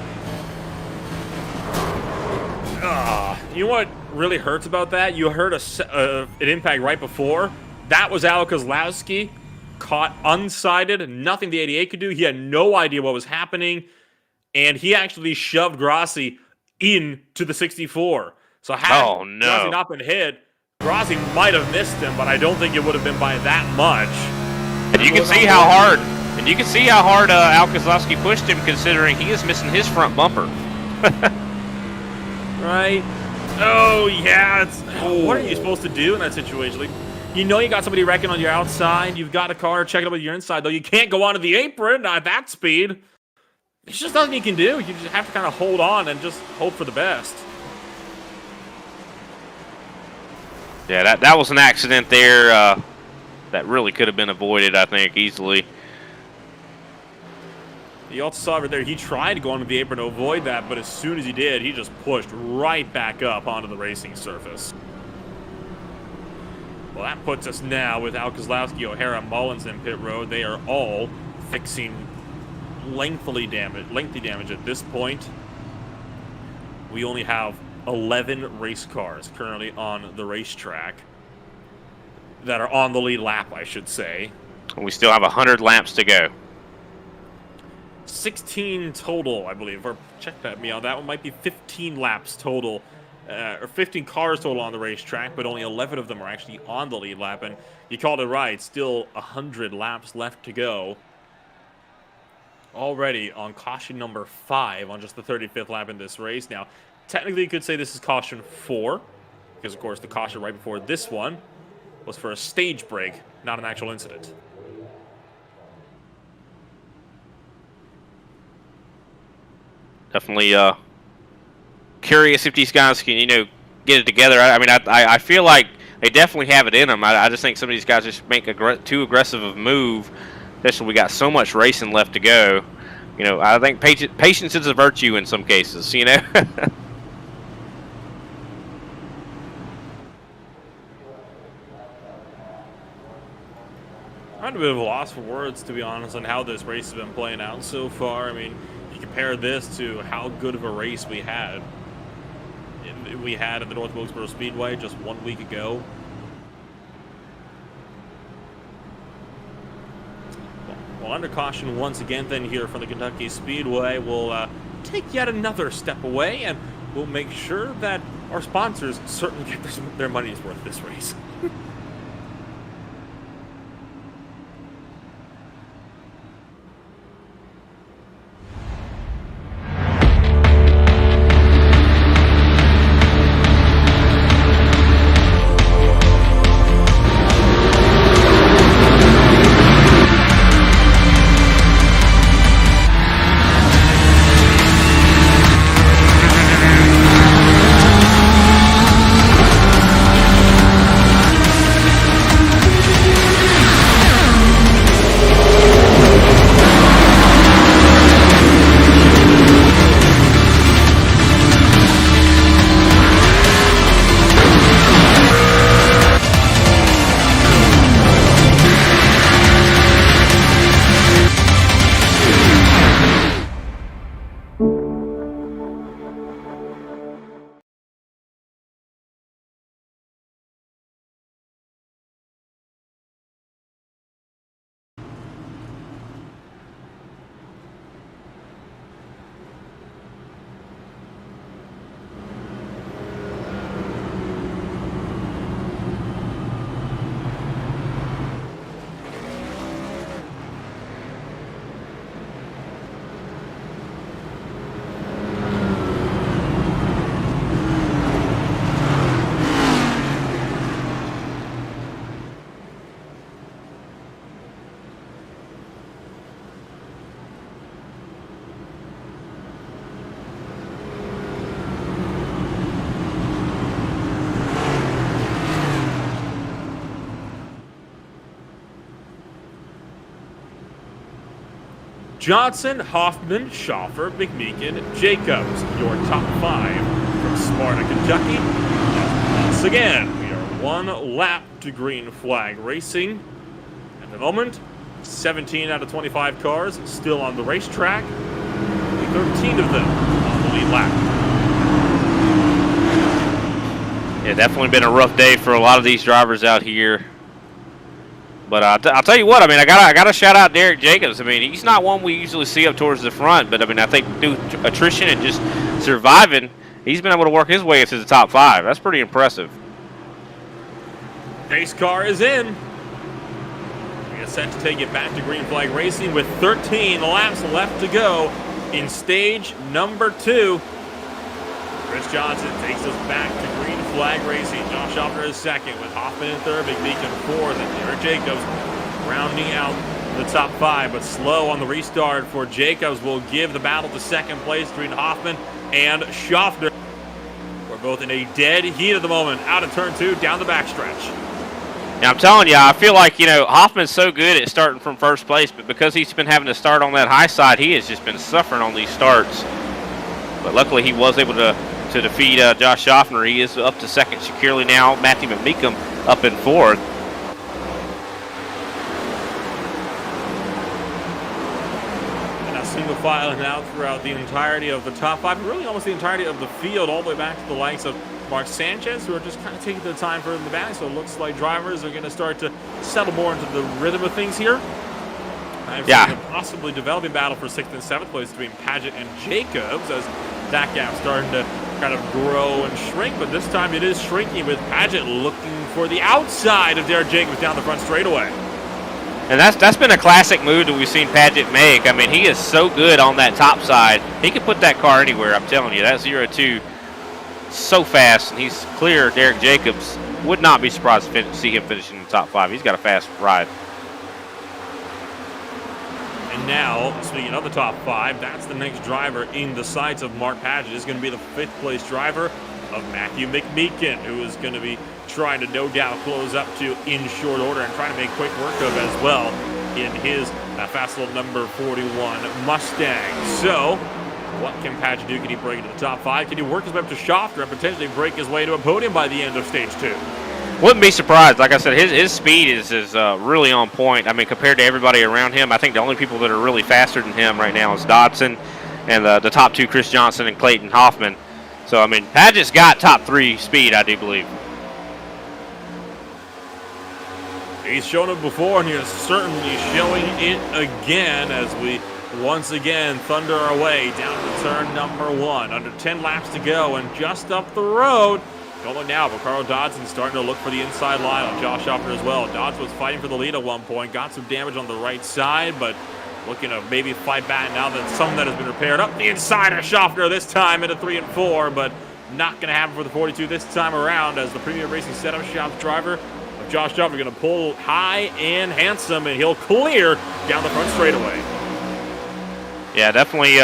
You know what really hurts about that? You heard an impact right before. That was Al Kozlowski, caught unsighted, nothing the 88 could do. He had no idea what was happening, and he actually shoved Grossi into the 64. So had Grossi not been hit, Grossi might have missed him, but I don't think it would have been by that much. And you can see how hard, Al Kozlowski pushed him, considering he is missing his front bumper. Right? Oh yeah. What are you supposed to do in that situation? Like, you know you got somebody wrecking on your outside. You've got a car checking up with your inside, though. You can't go onto the apron at that speed. There's just nothing you can do. You just have to kind of hold on and just hope for the best. Yeah, that was an accident there that really could have been avoided, I think, easily. You also saw over there, he tried to go onto the apron to avoid that, but as soon as he did, he just pushed right back up onto the racing surface. Well, that puts us now with Al Kozlowski, O'Hara, Mullins, and pit road. They are all fixing lengthy damage at this point. We only have 11 race cars currently on the racetrack that are on the lead lap, I should say. We still have 100 laps to go. 16 total, I believe. Or check me on that one. Might be 15 laps total, or 15 cars total on the racetrack, but only 11 of them are actually on the lead lap. And you called it right. Still 100 laps left to go. Already on caution number 5 on just the 35th lap in this race. Now, technically, you could say this is caution 4, because of course the caution right before this one was for a stage break, not an actual incident. Definitely curious if these guys can, get it together. I mean, I feel like they definitely have it in them. I just think some of these guys just make too aggressive of a move, especially we got so much racing left to go. I think patience is a virtue in some cases, I'm a bit of a loss for words, to be honest, on how this race has been playing out so far. I mean, you compare this to how good of a race we had at the North Wilkesboro Speedway just 1 week ago. Well, under caution once again then here from the Kentucky Speedway, we'll take yet another step away, and we'll make sure that our sponsors certainly get their money's worth this race. Johnson, Hoffman, Schaffer, McMeekin, Jacobs, your top 5 from Sparta, Kentucky. And once again, we are 1 lap to green flag racing. At the moment, 17 out of 25 cars still on the racetrack. 13 of them on the lead lap. Yeah, definitely been a rough day for a lot of these drivers out here. But I'll tell you what, I mean, I gotta shout out Derek Jacobs. I mean, he's not one we usually see up towards the front, but I mean, I think through attrition and just surviving, he's been able to work his way into the top 5. That's pretty impressive. Pace car is in. We are set to take it back to green flag racing with 13 laps left to go in stage number 2. Chris Johnson takes us back to green flag racing. Josh Schaffer is second with Hoffman in third, McMeekin fourth, and Derek Jacobs rounding out the top 5, but slow on the restart for Jacobs will give the battle to second place between Hoffman and Schaffer. We're both in a dead heat at the moment, out of turn 2, down the backstretch. Now, I'm telling you, I feel like, Hoffman's so good at starting from first place, but because he's been having to start on that high side, he has just been suffering on these starts. But luckily, he was able to defeat Josh Schaffner. He is up to second securely now. Matthew McMeekin up in fourth. And now single filing out throughout the entirety of the top 5, really almost the entirety of the field, all the way back to the likes of Mark Sanchez, who are just kind of taking their time for the back. So it looks like drivers are going to start to settle more into the rhythm of things here. I've seen a possibly developing battle for 6th and 7th place between Paget and Jacobs as that gap starting to kind of grow and shrink, but this time it is shrinking with Paget looking for the outside of Derek Jacobs down the front straightaway. And that's been a classic move that we've seen Paget make. I mean, he is so good on that top side. He can put that car anywhere, I'm telling you. That 0-2 so fast, and he's clear Derek Jacobs. would not be surprised to see him finishing in the top 5. He's got a fast ride. And now, speaking of the top 5, that's the next driver in the sights of Mark Padgett. Is going to be the 5th place driver of Matthew McMeekin, who is going to be trying to no doubt close up to in short order and trying to make quick work of as well in his fast little number 41 Mustang. So, what can Padgett do? Can he break into the top 5? Can he work his way up to Schofter and potentially break his way to a podium by the end of stage 2? Wouldn't be surprised. Like I said, his speed is really on point. I mean, compared to everybody around him, I think the only people that are really faster than him right now is Dodson and the top 2, Chris Johnson and Clayton Hoffman. So, I mean, Padgett's got top 3 speed, I do believe. He's shown it before, and he is certainly showing it again as we once again thunder our way down to turn number 1. Under 10 laps to go, and just up the road, don't look now, but Carl Dodson starting to look for the inside line on Josh Schofter as well. Dodson was fighting for the lead at one point, got some damage on the right side, but looking to maybe fight back now that some of that has been repaired. Up the inside of Schofter this time into 3 and 4, but not going to happen for the 42 this time around as the Premier Racing Setup Shop's driver of Josh Schofter going to pull high and handsome, and he'll clear down the front straightaway. Yeah, definitely.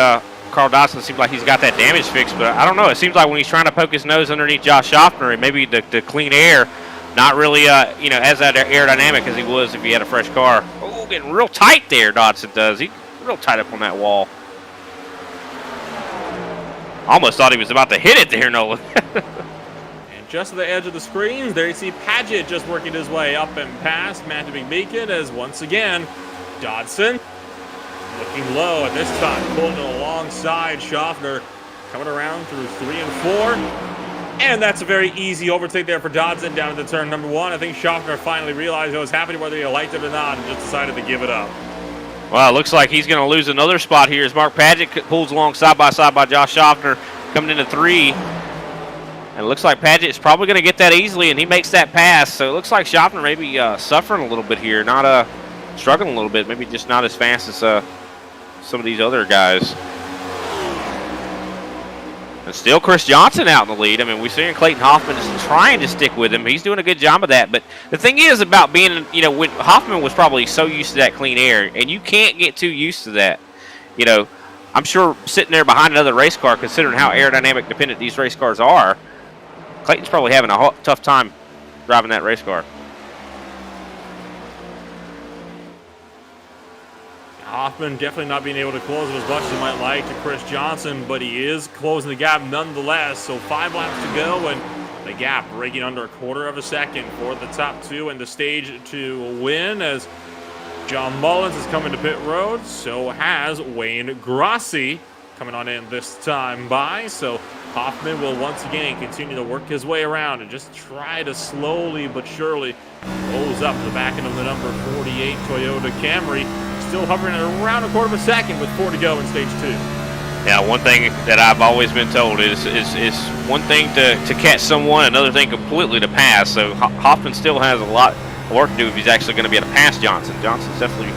Carl Dodson seems like he's got that damage fixed, but I don't know. It seems like when he's trying to poke his nose underneath Josh Schofter, and maybe the clean air, not really, as that aerodynamic as he was if he had a fresh car. Oh, getting real tight there, Dodson does. He's real tight up on that wall. Almost thought he was about to hit it there, Nolan. And just to the edge of the screens, there you see Padgett just working his way up and past Matthew McMeekin as once again, Dodson looking low at this time, pulling it alongside Schofter, coming around through 3 and 4. And that's a very easy overtake there for Dodson down into turn number 1. I think Schofter finally realized what was happening, whether he liked it or not, and just decided to give it up. Well, it looks like he's going to lose another spot here as Mark Padgett pulls along side by Josh Schofter, coming into 3. And it looks like Padgett is probably going to get that easily, and he makes that pass. So it looks like Schofter may be suffering a little bit here, not struggling a little bit, maybe just not as fast as some of these other guys. And still Chris Johnson out in the lead. I mean, we're seeing Clayton Hoffman is trying to stick with him. He's doing a good job of that. But the thing is about being, when Hoffman was probably so used to that clean air, and you can't get too used to that. I'm sure sitting there behind another race car, considering how aerodynamic dependent these race cars are, Clayton's probably having a tough time driving that race car. Hoffman definitely not being able to close it as much as he might like to Chris Johnson, but he is closing the gap nonetheless. So 5 laps to go, and the gap breaking under 1/4 of a second for the top 2 and the stage to win as John Mullins is coming to pit road. So has Wayne Grossi coming on in this time by. So Hoffman will once again continue to work his way around and just try to slowly but surely close up the back end of the number 48 Toyota Camry. Still hovering at around 1/4 of a second with 4 to go in stage 2. Yeah, one thing that I've always been told is one thing to catch someone, another thing completely to pass. So Hoffman still has a lot of work to do if he's actually going to be able to pass Johnson. Johnson definitely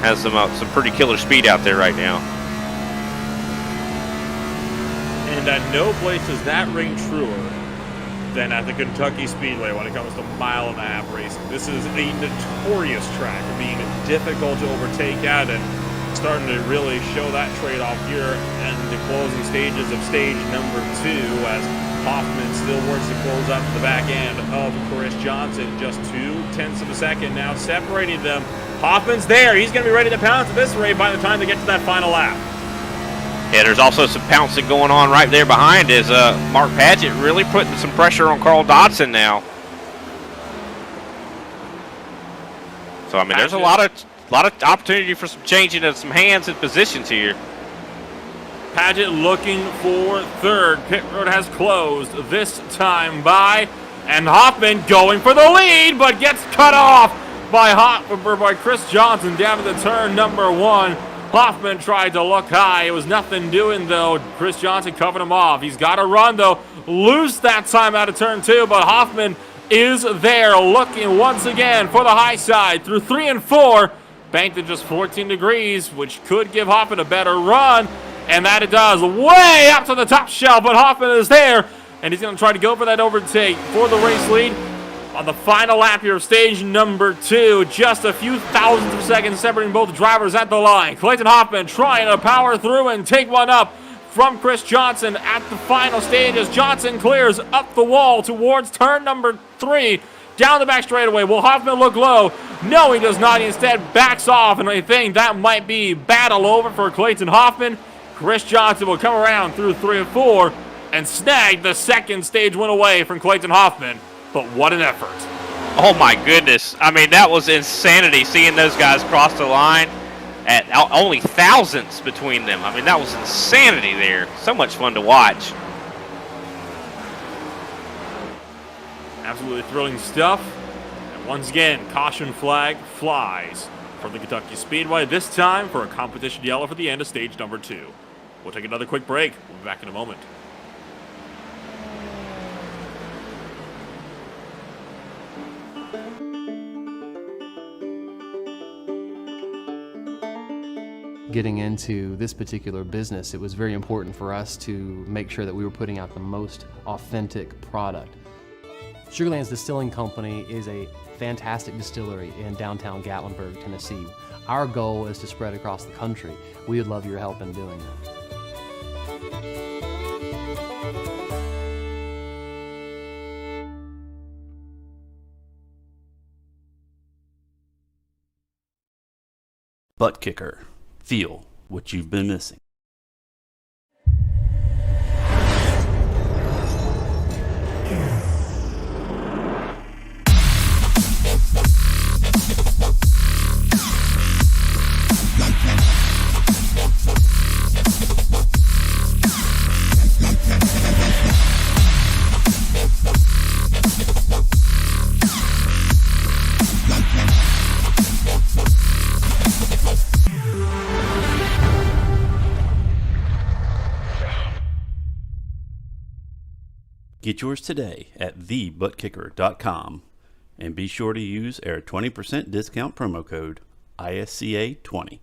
has some pretty killer speed out there right now. And at no place does that ring truer than at the Kentucky Speedway when it comes to 1.5-mile racing. This is a notorious track for being difficult to overtake at, and starting to really show that trade-off here in the closing stages of stage number 2 as Hoffman still works to close up the back end of Chris Johnson. Just 0.2 of a second now separating them. Hoffman's there. He's going to be ready to pounce at this rate by the time they get to that final lap. Yeah, there's also some pouncing going on right there behind as Mark Padgett really putting some pressure on Carl Dodson now. So, I mean, there's a lot of opportunity for some changing of some hands and positions here. Padgett looking for 3rd. Pit road has closed this time by, and Hoffman going for the lead, but gets cut off by Chris Johnson down to the turn number 1. Hoffman tried to look high. It was nothing doing, though. Chris Johnson covered him off. He's got to run, though. Loose that time out of turn 2, but Hoffman is there looking once again for the high side through 3 and 4. Banked at just 14 degrees, which could give Hoffman a better run, and that it does. Way up to the top shelf, but Hoffman is there, and he's going to try to go for that overtake for the race lead. On the final lap here of stage number 2, just a few thousandths of seconds separating both drivers at the line. Clayton Hoffman trying to power through and take one up from Chris Johnson at the final stage as Johnson clears up the wall towards turn number 3. Down the back straightaway. Will Hoffman look low? No, he does not. He instead backs off, and I think that might be battle over for Clayton Hoffman. Chris Johnson will come around through 3 and 4 and snag the second stage win away from Clayton Hoffman. But what an effort. Oh my goodness. I mean, that was insanity seeing those guys cross the line at only thousandths between them. I mean, that was insanity there. So much fun to watch. Absolutely thrilling stuff. And once again, caution flag flies from the Kentucky Speedway, this time for a competition yellow for the end of stage number 2. We'll take another quick break. We'll be back in a moment. Getting into this particular business, it was very important for us to make sure that we were putting out the most authentic product. Sugarland Distilling Company is a fantastic distillery in downtown Gatlinburg, Tennessee. Our goal is to spread across the country. We would love your help in doing that. ButtKicker. Feel what you've been missing. Get yours today at TheButtKicker.com and be sure to use our 20% discount promo code ISCA20.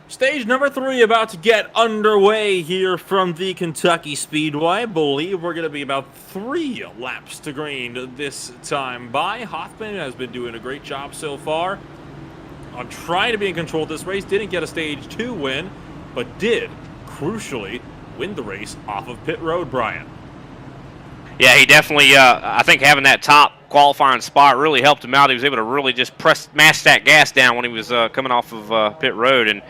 Stage number 3 about to get underway here from the Kentucky Speedway. I believe we're going to be about 3 laps to green this time by. Hoffman has been doing a great job so far on trying to be in control of this race. Didn't get a stage 2 win, but did, crucially, win the race off of pit road, Brian. Yeah, he definitely, I think having that top qualifying spot really helped him out. He was able to really just mash that gas down when he was coming off of pit road, and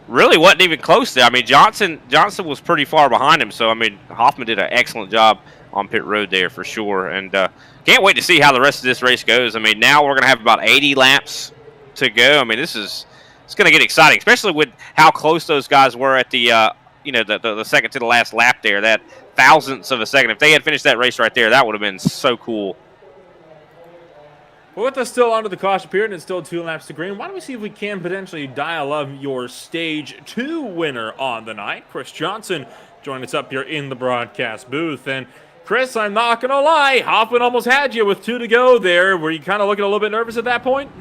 really wasn't even close there. I mean, Johnson was pretty far behind him, so, I mean, Hoffman did an excellent job on pit road there for sure, and can't wait to see how the rest of this race goes. I mean, now we're going to have about 80 laps to go. I mean, it's going to get exciting, especially with how close those guys were at the, the second to the last lap there, that thousandths of a second. If they had finished that race right there, that would have been so cool. Well, with us still under the caution period and still 2 laps to green, why don't we see if we can potentially dial up your Stage 2 winner on the night. Chris Johnson joined us up here in the broadcast booth. And Chris, I'm not going to lie, Hoffman almost had you with 2 to go there. Were you kind of looking a little bit nervous at that point?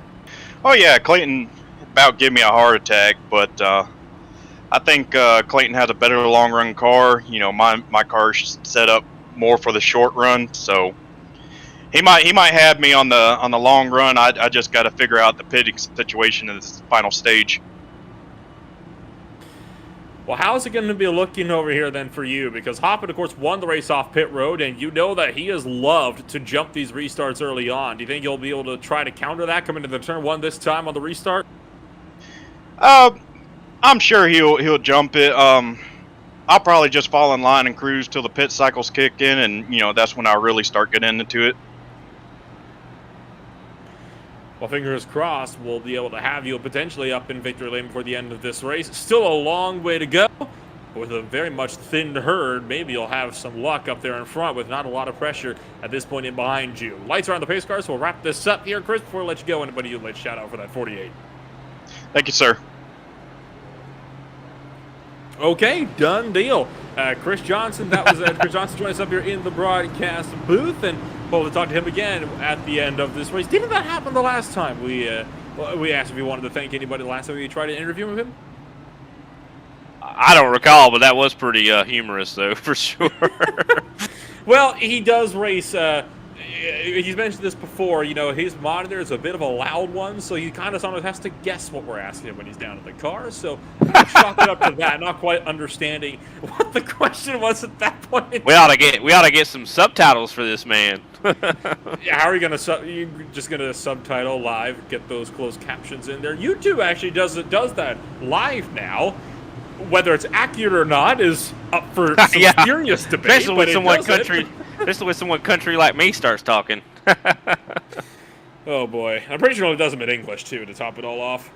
Oh, yeah, Clayton about gave me a heart attack, but I think Clayton has a better long-run car. You know, my car's set up more for the short run, so he might have me on the long run. I just got to figure out the pitting situation in this final stage. Well, how's it going to be looking over here then for you? Because Hoffman, of course, won the race off pit road, and you know that he has loved to jump these restarts early on. Do you think you'll be able to try to counter that coming into the turn one this time on the restart? I'm sure he'll jump it. I'll probably just fall in line and cruise till the pit cycles kick in, and that's when I really start getting into it. Well, fingers crossed, we'll be able to have you potentially up in victory lane before the end of this race. Still a long way to go. With a very much thinned herd, maybe you'll have some luck up there in front with not a lot of pressure at this point in behind you. Lights are on the pace car, so we'll wrap this up here. Chris, before I let you go, anybody you'd like to shout out for that 48? Thank you, sir. Okay, done deal. Chris Johnson, that was Chris Johnson joining us up here in the broadcast booth, and we'll talk to him again at the end of this race. Didn't that happen the last time? We asked if he wanted to thank anybody the last time we tried to interview him. I don't recall, but that was pretty humorous, though, for sure. Well, he does race. He's mentioned this before. His monitor is a bit of a loud one, so he kind of sometimes has to guess what we're asking him when he's down in the car. So I chalk it up to that, not quite understanding what the question was at that point. We ought to get some subtitles for this man. Yeah, how are you gonna you're just gonna subtitle live, get those closed captions in there? YouTube actually does that live now. Whether it's accurate or not is up for some serious debate. Especially when someone country like me starts talking. Oh boy, I'm pretty sure it does them in English too to top it all off.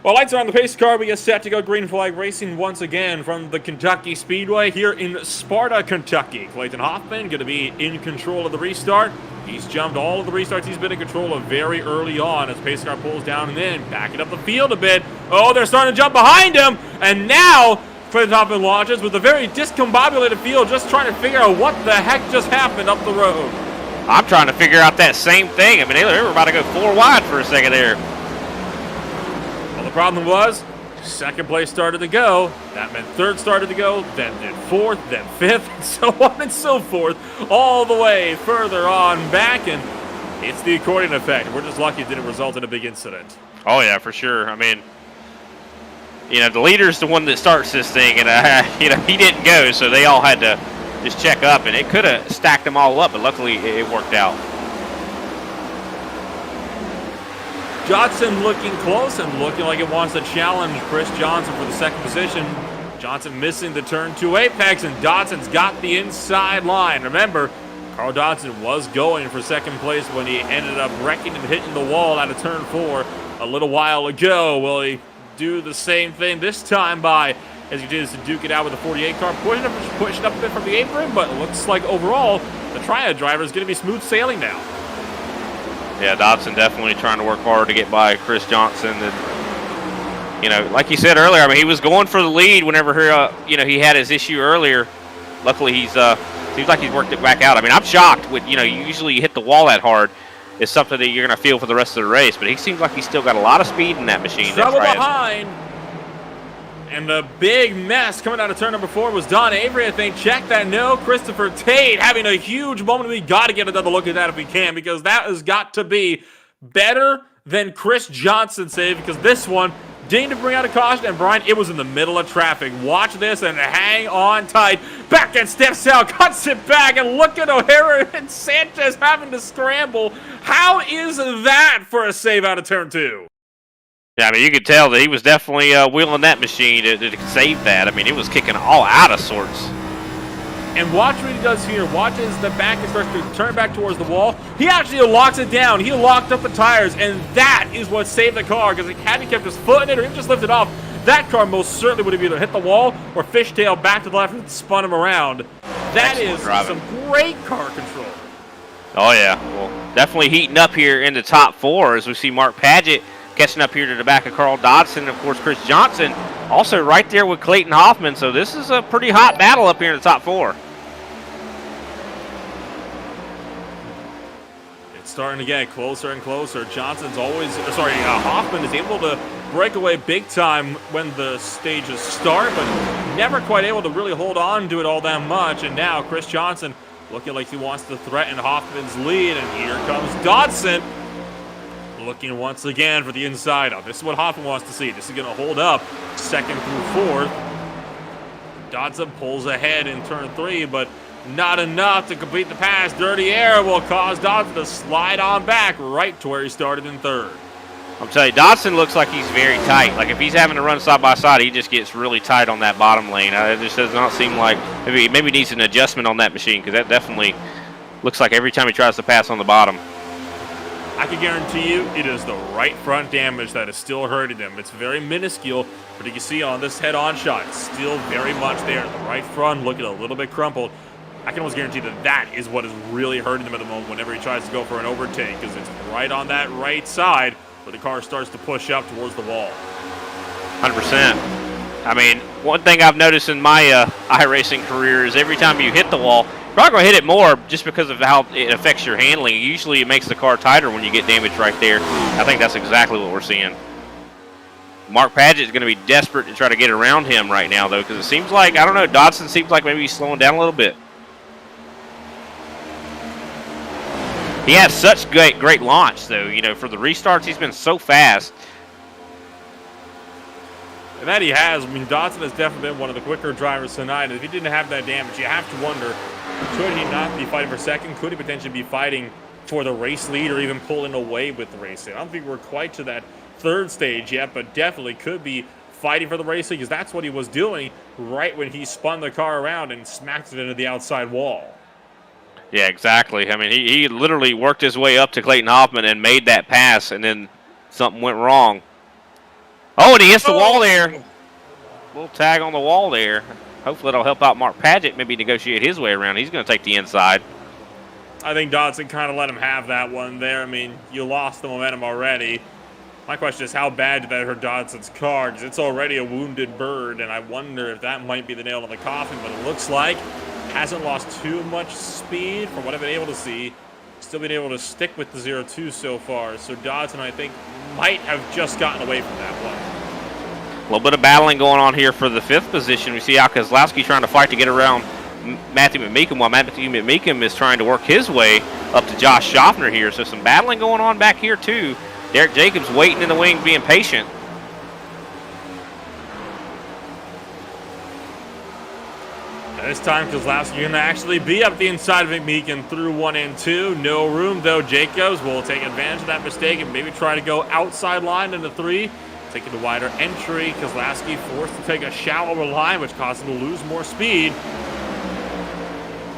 Well, lights are on the pace car. We get set to go green flag racing once again from the Kentucky Speedway here in Sparta, Kentucky. Clayton Hoffman going to be in control of the restart. He's jumped all of the restarts he's been in control of very early on as pace car pulls down and then backing up the field a bit. Oh, they're starting to jump behind him, and now Clayton Hoffman launches with a very discombobulated field, just trying to figure out what the heck just happened up the road. I'm trying to figure out that same thing. I mean, they were about to go 4 wide for a second there. Well, the problem was, second place started to go. That meant third started to go, then fourth, then fifth, and so on and so forth, all the way further on back, and it's the accordion effect. We're just lucky it didn't result in a big incident. Oh, yeah, for sure. I mean, the leader's the one that starts this thing, and, he didn't go, so they all had to just check up, and it could have stacked them all up, but luckily it worked out. Johnson looking close and looking like it wants to challenge Chris Johnson for the second position. Johnson missing the turn 2 apex, and Dodson's got the inside line. Remember, Carl Dodson was going for second place when he ended up wrecking and hitting the wall out of turn 4 a little while ago. Will he do the same thing this time by, as he did, to duke it out with the 48 car, pushing up a bit from the apron, but it looks like overall the Triad driver is going to be smooth sailing now. Yeah, Dodson definitely trying to work hard to get by Chris Johnson. And, like you said earlier, I mean, he was going for the lead whenever he had his issue earlier. Luckily, he's seems like he's worked it back out. I mean, I'm shocked with, usually you hit the wall that hard. It's something that you're going to feel for the rest of the race. But he seems like he's still got a lot of speed in that machine. Trouble behind. And the big mess coming out of turn number 4 was Don Avery, I think. Check that. No, Christopher Tate having a huge moment. We got to get another look at that if we can, because that has got to be better than Chris Johnson saved, because this one didn't even bring out a caution. And Brian, it was in the middle of traffic. Watch this and hang on tight. Back and steps out, cuts it back, and look at O'Hara and Sanchez having to scramble. How is that for a save out of turn 2? Yeah, I mean, you could tell that he was definitely wheeling that machine to save that. I mean, it was kicking all out of sorts. And watch what he does here. Watch as the back starts to turn back towards the wall. He actually locks it down. He locked up the tires, and that is what saved the car, because had he kept his foot in it or even just lifted off, that car most certainly would have either hit the wall or fishtailed back to the left and spun him around. That is some great car control. Oh, yeah. Well, definitely heating up here in the top 4 as we see Mark Padgett catching up here to the back of Carl Dodson. And, of course, Chris Johnson also right there with Clayton Hoffman. So this is a pretty hot battle up here in the top 4. It's starting to get closer and closer. Hoffman is able to break away big time when the stages start, but never quite able to really hold on to it all that much. And now Chris Johnson looking like he wants to threaten Hoffman's lead. And here comes Dodson. looking once again for the inside. Now, this is what Hoffman wants to see. This is going to hold up second through fourth. Dodson pulls ahead in turn 3, but not enough to complete the pass. Dirty air will cause Dodson to slide on back right to where he started in third. I'm telling you, Dodson looks like he's very tight. Like if he's having to run side by side, he just gets really tight on that bottom lane. It just does not seem like maybe needs an adjustment on that machine, because that definitely looks like every time he tries to pass on the bottom. I can guarantee you it is the right front damage that is still hurting him. It's very minuscule, but you can see on this head-on shot, it's still very much there. The right front looking a little bit crumpled. I can almost guarantee that that is what is really hurting him at the moment whenever he tries to go for an overtake, because it's right on that right side where the car starts to push up towards the wall. 100%. I mean, one thing I've noticed in my iRacing career is every time you hit the wall, you're probably going to hit it more just because of how it affects your handling. Usually it makes the car tighter when you get damage right there. I think that's exactly what we're seeing. Mark Padgett is going to be desperate to try to get around him right now, though, because it seems like, I don't know, Dodson seems like maybe he's slowing down a little bit. He has such great launch, though. You know, for the restarts, he's been so fast. And that he has. I mean, Dodson has definitely been one of the quicker drivers tonight. And if he didn't have that damage, you have to wonder, could he not be fighting for second? Could he potentially be fighting for the race lead or even pulling away with the race lead? I don't think we're quite to that third stage yet, but definitely could be fighting for the race lead, because that's what he was doing right when he spun the car around and smacked it into the outside wall. Yeah, exactly. I mean, he literally worked his way up to Clayton Hoffman and made that pass, and then something went wrong. Oh, and he hits the wall there. Little tag on the wall there. Hopefully that'll help out Mark Padgett maybe negotiate his way around. He's going to take the inside. I think Dodson kind of let him have that one there. I mean, you lost the momentum already. My question is, how bad did that hurt Dodson's car? Because it's already a wounded bird, and I wonder if that might be the nail in the coffin, but it looks like hasn't lost too much speed from what I've been able to see. Still been able to stick with the 0-2 so far. So Dodson, I think, might have just gotten away from that one. A little bit of battling going on here for the 5th position. We see Al Kozlowski trying to fight to get around Matthew McMeekin, while Matthew McMeekin is trying to work his way up to Josh Schaffner here. So some battling going on back here, too. Derek Jacobs waiting in the wing, being patient. This time, Kozlowski going to actually be up the inside of McMeekin through 1 and 2. No room, though. Jacobs will take advantage of that mistake and maybe try to go outside line into 3. Taking the wider entry. Kozlowski forced to take a shallower line, which caused him to lose more speed.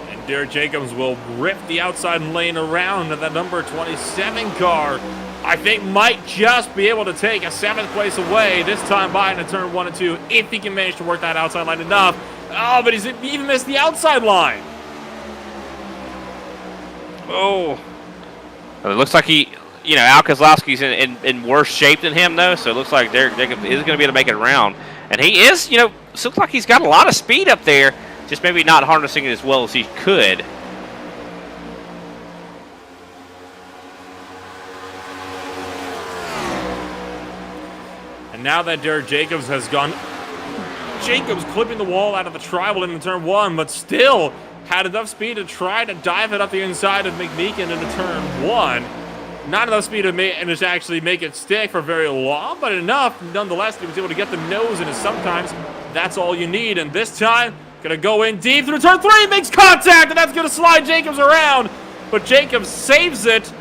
And Derek Jacobs will rip the outside lane around, and that number 27 car, I think, might just be able to take a 7th place away, this time by into turn 1 and 2, if he can manage to work that outside line enough. Oh, but he's even missed the outside line. Oh. It looks like Al Kozlowski's in worse shape than him, though, so it looks like Derek Jacobs is going to be able to make it around. And he is, looks like he's got a lot of speed up there, just maybe not harnessing it as well as he could. And now that Derek Jacobs has gone, Jacobs clipping the wall out of the tribal into turn 1, but still had enough speed to try to dive it up the inside of McMeekin into turn 1. Not enough speed to actually make it stick for very long, but enough nonetheless. He was able to get the nose in, and sometimes that's all you need. And this time, going to go in deep through turn 3, makes contact, and that's going to slide Jacobs around. But Jacobs saves it.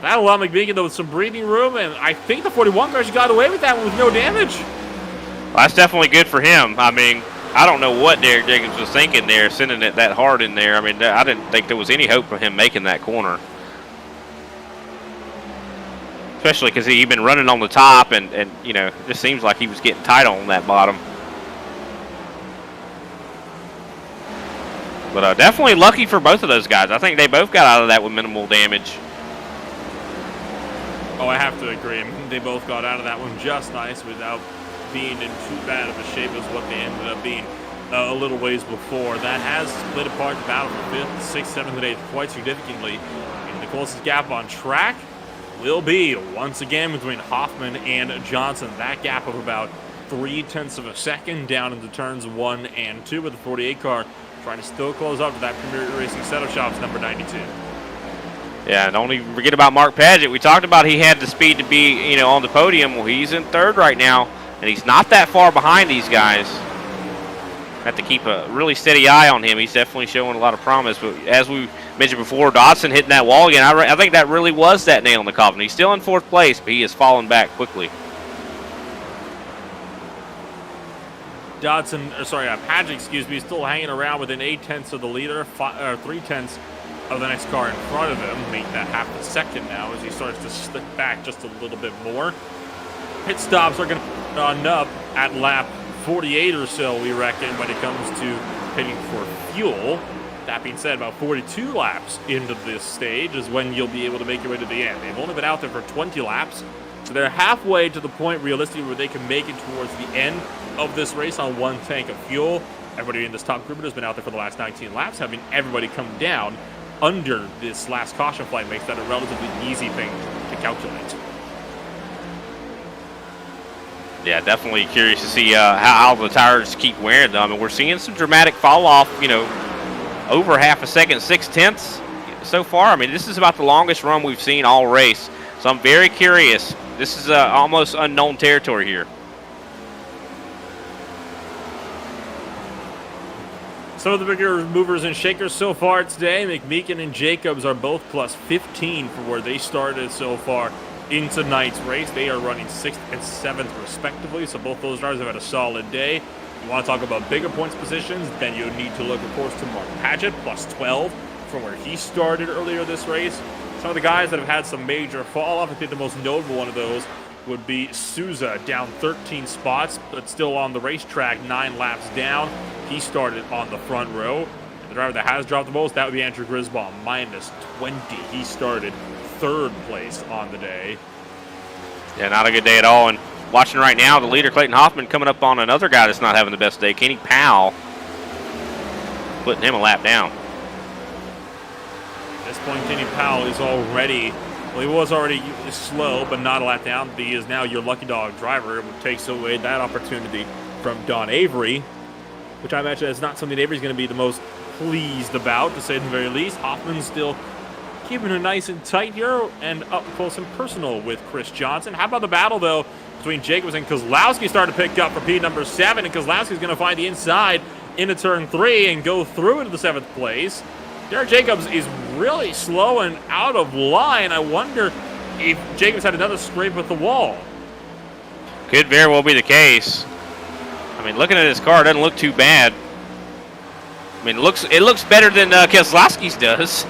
That'll allow McMeekin with some breathing room, and I think the 41 car got away with that one with no damage. Well, that's definitely good for him. I mean, I don't know what Derek Jacobs was thinking there, sending it that hard in there. I mean, I didn't think there was any hope for him making that corner. Especially because he'd been running on the top, and it just seems like he was getting tight on that bottom. But definitely lucky for both of those guys. I think they both got out of that with minimal damage. Oh, I have to agree. They both got out of that one just nice without being in too bad of a shape as what they ended up being a little ways before. That has split apart the battle for 5th, 6th, 7th, and 8th quite significantly. And the closest gap on track will be, once again, between Hoffman and Johnson. That gap of about 0.3 of a second down into turns 1 and 2 with the 48 car trying to still close up to that Premier Racing Setup Shop's number 92. Yeah, don't even forget about Mark Padgett. We talked about he had the speed to be, on the podium. Well, he's in third right now, and he's not that far behind these guys. Have to keep a really steady eye on him. He's definitely showing a lot of promise. But as we mentioned before, Dodson hitting that wall again. I think that really was that nail in the coffin. He's still in fourth place, but he has fallen back quickly. Padgett, still hanging around within 8/10 of the leader, 3/10 of the next car in front of him. Make that half a second now as he starts to slip back just a little bit more. Pit stops are going to run up at lap 48 or so, we reckon, when it comes to pitting for fuel. That being said, about 42 laps into this stage is when you'll be able to make your way to the end. They've only been out there for 20 laps, so they're halfway to the point realistically where they can make it towards the end of this race on one tank of fuel. Everybody in this top group has been out there for the last 19 laps. Having everybody come down under this last caution flight makes that a relatively easy thing to calculate. Yeah, definitely curious to see how the tires keep wearing them. And we're seeing some dramatic fall off, over half a second, 6/10 so far. I mean, this is about the longest run we've seen all race. So I'm very curious. This is almost unknown territory here. Some of the bigger movers and shakers so far today, McMeekin and Jacobs are both plus 15 for where they started so far in tonight's race. They are running 6th and 7th respectively, so both those drivers have had a solid day. You want to talk about bigger points positions, then you need to look, of course, to Mark Padgett, plus 12 from where he started earlier this race. Some of the guys that have had some major fall off, I think the most notable one of those would be Souza, down 13 spots, but still on the racetrack, 9 laps down. He started on the front row. The driver that has dropped the most, that would be Andrew Grisbaum, minus 20. He started 3rd place on the day. Yeah, not a good day at all. And watching right now, the leader, Clayton Hoffman, coming up on another guy that's not having the best day, Kenny Powell, putting him a lap down. At this point, Kenny Powell is already, well, he was already slow, but not a lap down. He is now your lucky dog driver, which takes away that opportunity from Don Avery, which I imagine is not something Avery's going to be the most pleased about, to say the very least. Hoffman's still keeping it nice and tight here and up close and personal with Chris Johnson. How about the battle, though, between Jacobs and Kozlowski starting to pick up for P number 7, and Kozlowski's going to find the inside into turn 3 and go through into the 7th place. Derek Jacobs is really slow and out of line. I wonder if Jacobs had another scrape with the wall. Could very well be the case. I mean, looking at his car, it doesn't look too bad. I mean, it looks better than Kozlowski's does.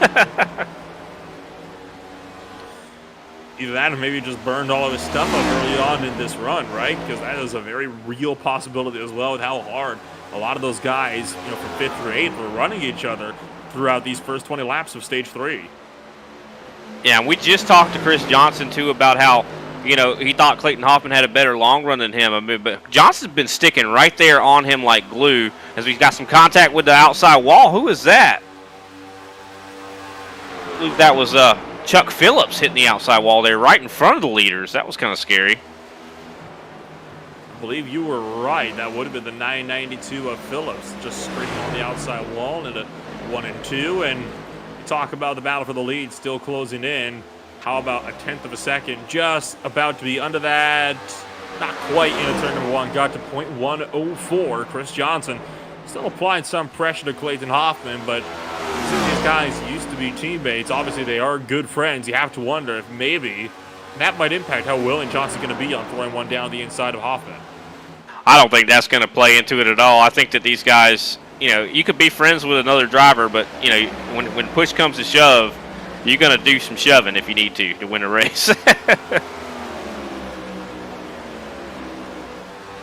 Either that or maybe he just burned all of his stuff up early on in this run, right? Because that is a very real possibility as well with how hard a lot of those guys, from 5th through 8th were running each other throughout these first 20 laps of Stage 3. Yeah, and we just talked to Chris Johnson, too, about how, he thought Clayton Hoffman had a better long run than him. I mean, but Johnson's been sticking right there on him like glue as he's got some contact with the outside wall. Who is that? I believe that was Chuck Phillips hitting the outside wall there right in front of the leaders. That was kind of scary. I believe you were right. That would have been the 992 of Phillips, just scraping on the outside wall into 1 and 2. And talk about the battle for the lead still closing in. How about a 1/10 of a second? Just about to be under that. Not quite into turn number 1. Got to .104. Chris Johnson still applying some pressure to Clayton Hoffman, but since these guys used to be teammates, obviously they are good friends. You have to wonder if maybe that might impact how willing Johnson's going to be on throwing one down the inside of Hoffman. I don't think that's going to play into it at all. I think that these guys, you could be friends with another driver, but, when push comes to shove, you're going to do some shoving if you need to win a race.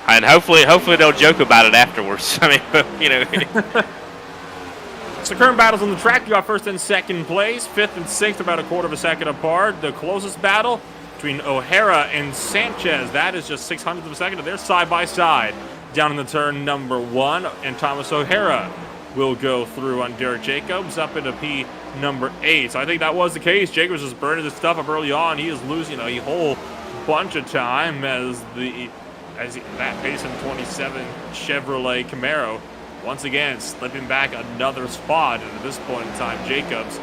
And hopefully they'll joke about it afterwards. I mean, So current battles on the track, you got 1st and 2nd place, 5th and 6th about a 1/4 of a second apart. The closest battle between O'Hara and Sanchez, that is just 600th of a second. They're side by side down in the turn number 1, and Thomas O'Hara will go through on Derek Jacobs up into P number 8. So I think that was the case. Jacobs was burning his stuff up early on. He is losing a whole bunch of time as that Payson 27 Chevrolet Camaro once again slipping back another spot. And at this point in time, Jacobs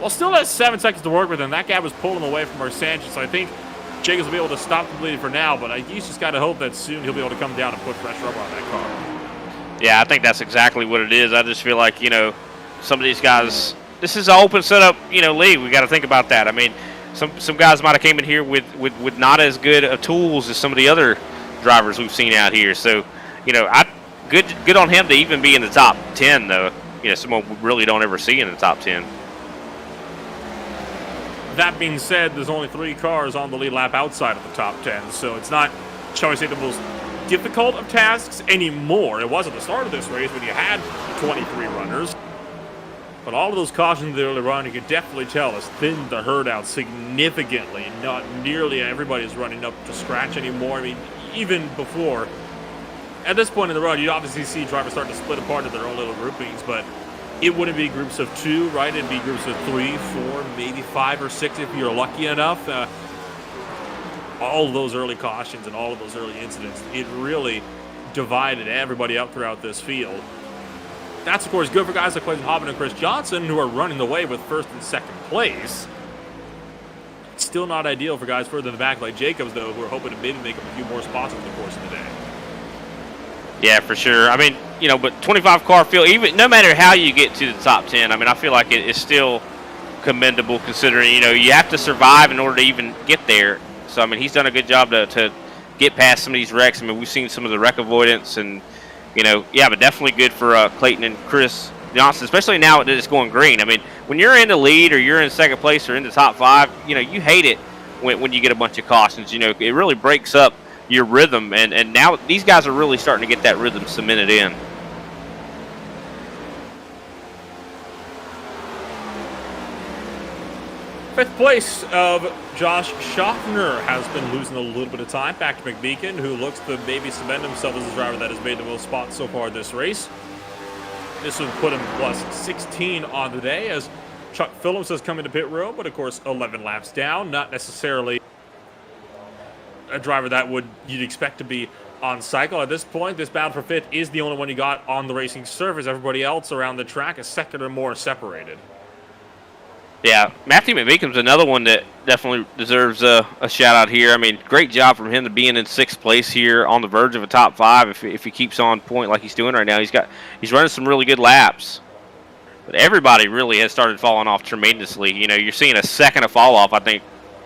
Well, still has 7 seconds to work with, and that guy was pulling away from our Sanchez. So I think Jacobs will be able to stop the bleeding for now, but he's just got to hope that soon he'll be able to come down and put fresh rubber on that car. Yeah, I think that's exactly what it is. I just feel like, some of these guys, this is an open setup, league. We got to think about that. I mean, some guys might have came in here with not as good of tools as some of the other drivers we've seen out here. So, good on him to even be in the top 10, though. Someone we really don't ever see in the top 10. That being said, there's only 3 cars on the lead lap outside of the top 10, so it's not, shall we say, the most difficult of tasks anymore. It was at the start of this race when you had 23 runners. But all of those cautions in the early run, you can definitely tell, has thinned the herd out significantly. Not nearly everybody's running up to scratch anymore. I mean, even before, at this point in the run, you obviously see drivers starting to split apart into their own little groupings, but it wouldn't be groups of 2, right? It'd be groups of 3, 4, maybe 5 or 6 if you're lucky enough. All of those early cautions and all of those early incidents, it really divided everybody up throughout this field. That's, of course, good for guys like Clayton Hobbin and Chris Johnson, who are running the way with 1st and 2nd place. It's still not ideal for guys further in the back like Jacobs, though, who are hoping to maybe make up a few more spots over the course of the day. Yeah, for sure. I mean, but 25-car field, even no matter how you get to the top 10, I mean, I feel like it's still commendable considering, you have to survive in order to even get there. So, I mean, he's done a good job to get past some of these wrecks. I mean, we've seen some of the wreck avoidance and, but definitely good for Clayton and Chris Johnson, especially now that it's going green. I mean, when you're in the lead or you're in 2nd place or in the top 5, you hate it when you get a bunch of cautions. It really breaks up your rhythm, and now these guys are really starting to get that rhythm cemented in. Fifth place of Josh Schaffner has been losing a little bit of time back to McBeacon, who looks to maybe cement himself as the driver that has made the most spots so far this race. This would put him plus 16 on the day, as Chuck Phillips has come into pit road, but of course 11 laps down, not necessarily a driver that you'd expect to be on cycle. At this point, this battle for 5th is the only one you got on the racing surface. Everybody else around the track is 2nd or more separated. Yeah, Matthew McBeacon's another one that definitely deserves a shout out here. I mean, great job from him to being in 6th place here on the verge of a top 5. If he keeps on point like he's doing right now, he's running some really good laps. But everybody really has started falling off tremendously. You're seeing a second of fall off, I think,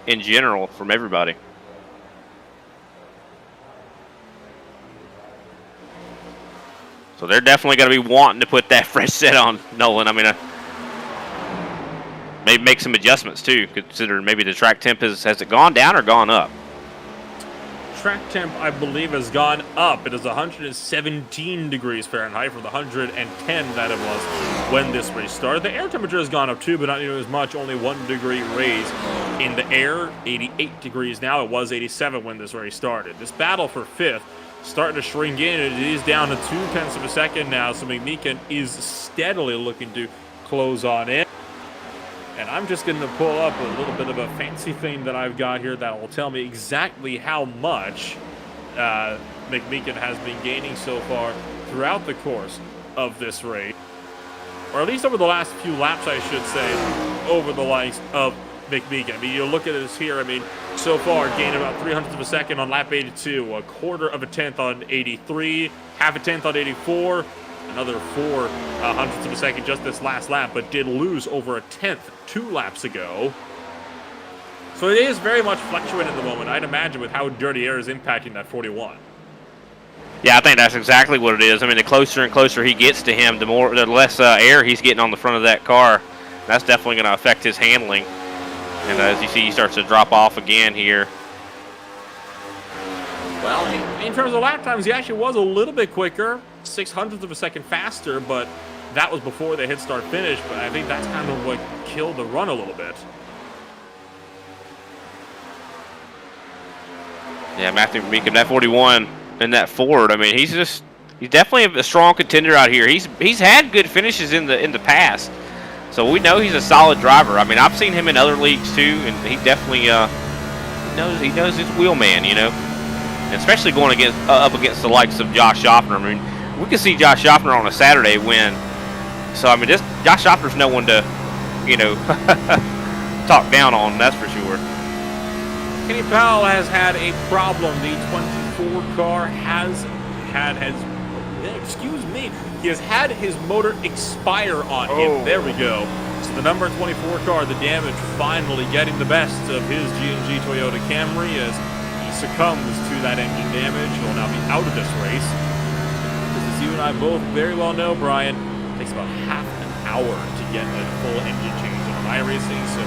in general from everybody. So they're definitely going to be wanting to put that fresh set on Nolan. I mean, maybe make some adjustments too, considering maybe the track temp has it gone down or gone up? Track temp, I believe, has gone up. It is 117 degrees Fahrenheit from the 110 that it was when this race started. The air temperature has gone up too, but not nearly as much. Only 1 degree raise in the air. 88 degrees now. It was 87 when this race started. This battle for 5th starting to shrink in. It is down to 0.2 of a second now, so McBeacon is steadily looking to close on in. And I'm just going to pull up a little bit of a fancy thing that I've got here that will tell me exactly how much McBeacon has been gaining so far throughout the course of this race. Or at least over the last few laps, I should say, over the likes of McBeacon. I mean, you look at this here, I mean, so far, gained about 0.03 of a second on lap 82, 1/4 of a tenth on 83, 0.5 tenth on 84, another 0.04 of a second just this last lap, but did lose over a tenth 2 laps ago. So it is very much fluctuating at the moment, I'd imagine, with how dirty air is impacting that 41. Yeah, I think that's exactly what it is. I mean, the closer and closer he gets to him, the less air he's getting on the front of that car. That's definitely going to affect his handling. And as you see, he starts to drop off again here. Well, in terms of lap times, he actually was a little bit quicker, 0.06 of a second faster, but that was before the hit start finish. But I think that's kind of what killed the run a little bit. Yeah, Matthew McBeacon, that 41 and that Ford. I mean, he's definitely a strong contender out here. He's had good finishes in the past. So we know he's a solid driver. I mean, I've seen him in other leagues too, and he definitely knows his wheelman, and especially going up against the likes of Josh Schaffner. I mean, we can see Josh Schaffner on a Saturday win. So I mean, Josh Schaffner's no one to you know, talk down on. That's for sure. Kenny Powell has had a problem. The 24 car has he has had his motor expire on him. There we go. So the number 24 car, the damage finally getting the best of his G&G Toyota Camry as he succumbs to that engine damage. He'll now be out of this race. As you and I both very well know, Brian, it takes about half an hour to get a full engine change on iRacing. So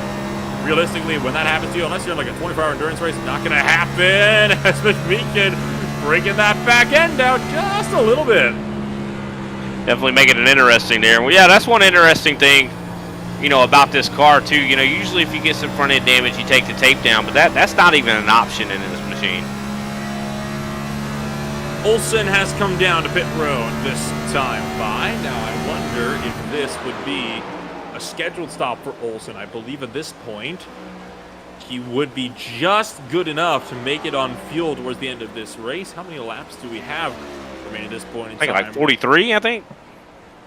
realistically, when that happens to you, unless you're in like a 24-hour endurance race, not going to happen. As McMeekin breaking that back end out just a little bit. Definitely making it interesting there. Well, yeah, that's one interesting thing, you know, about this car too. You know, usually if you get some front end damage, you take the tape down, but that's not even an option in this machine. Olsen has come down to pit road this time by. Now I wonder if this would be a scheduled stop for Olsen. I believe at this point he would be just good enough to make it on fuel towards the end of this race. How many laps do we have remaining at this point in time? I think like 43, I think.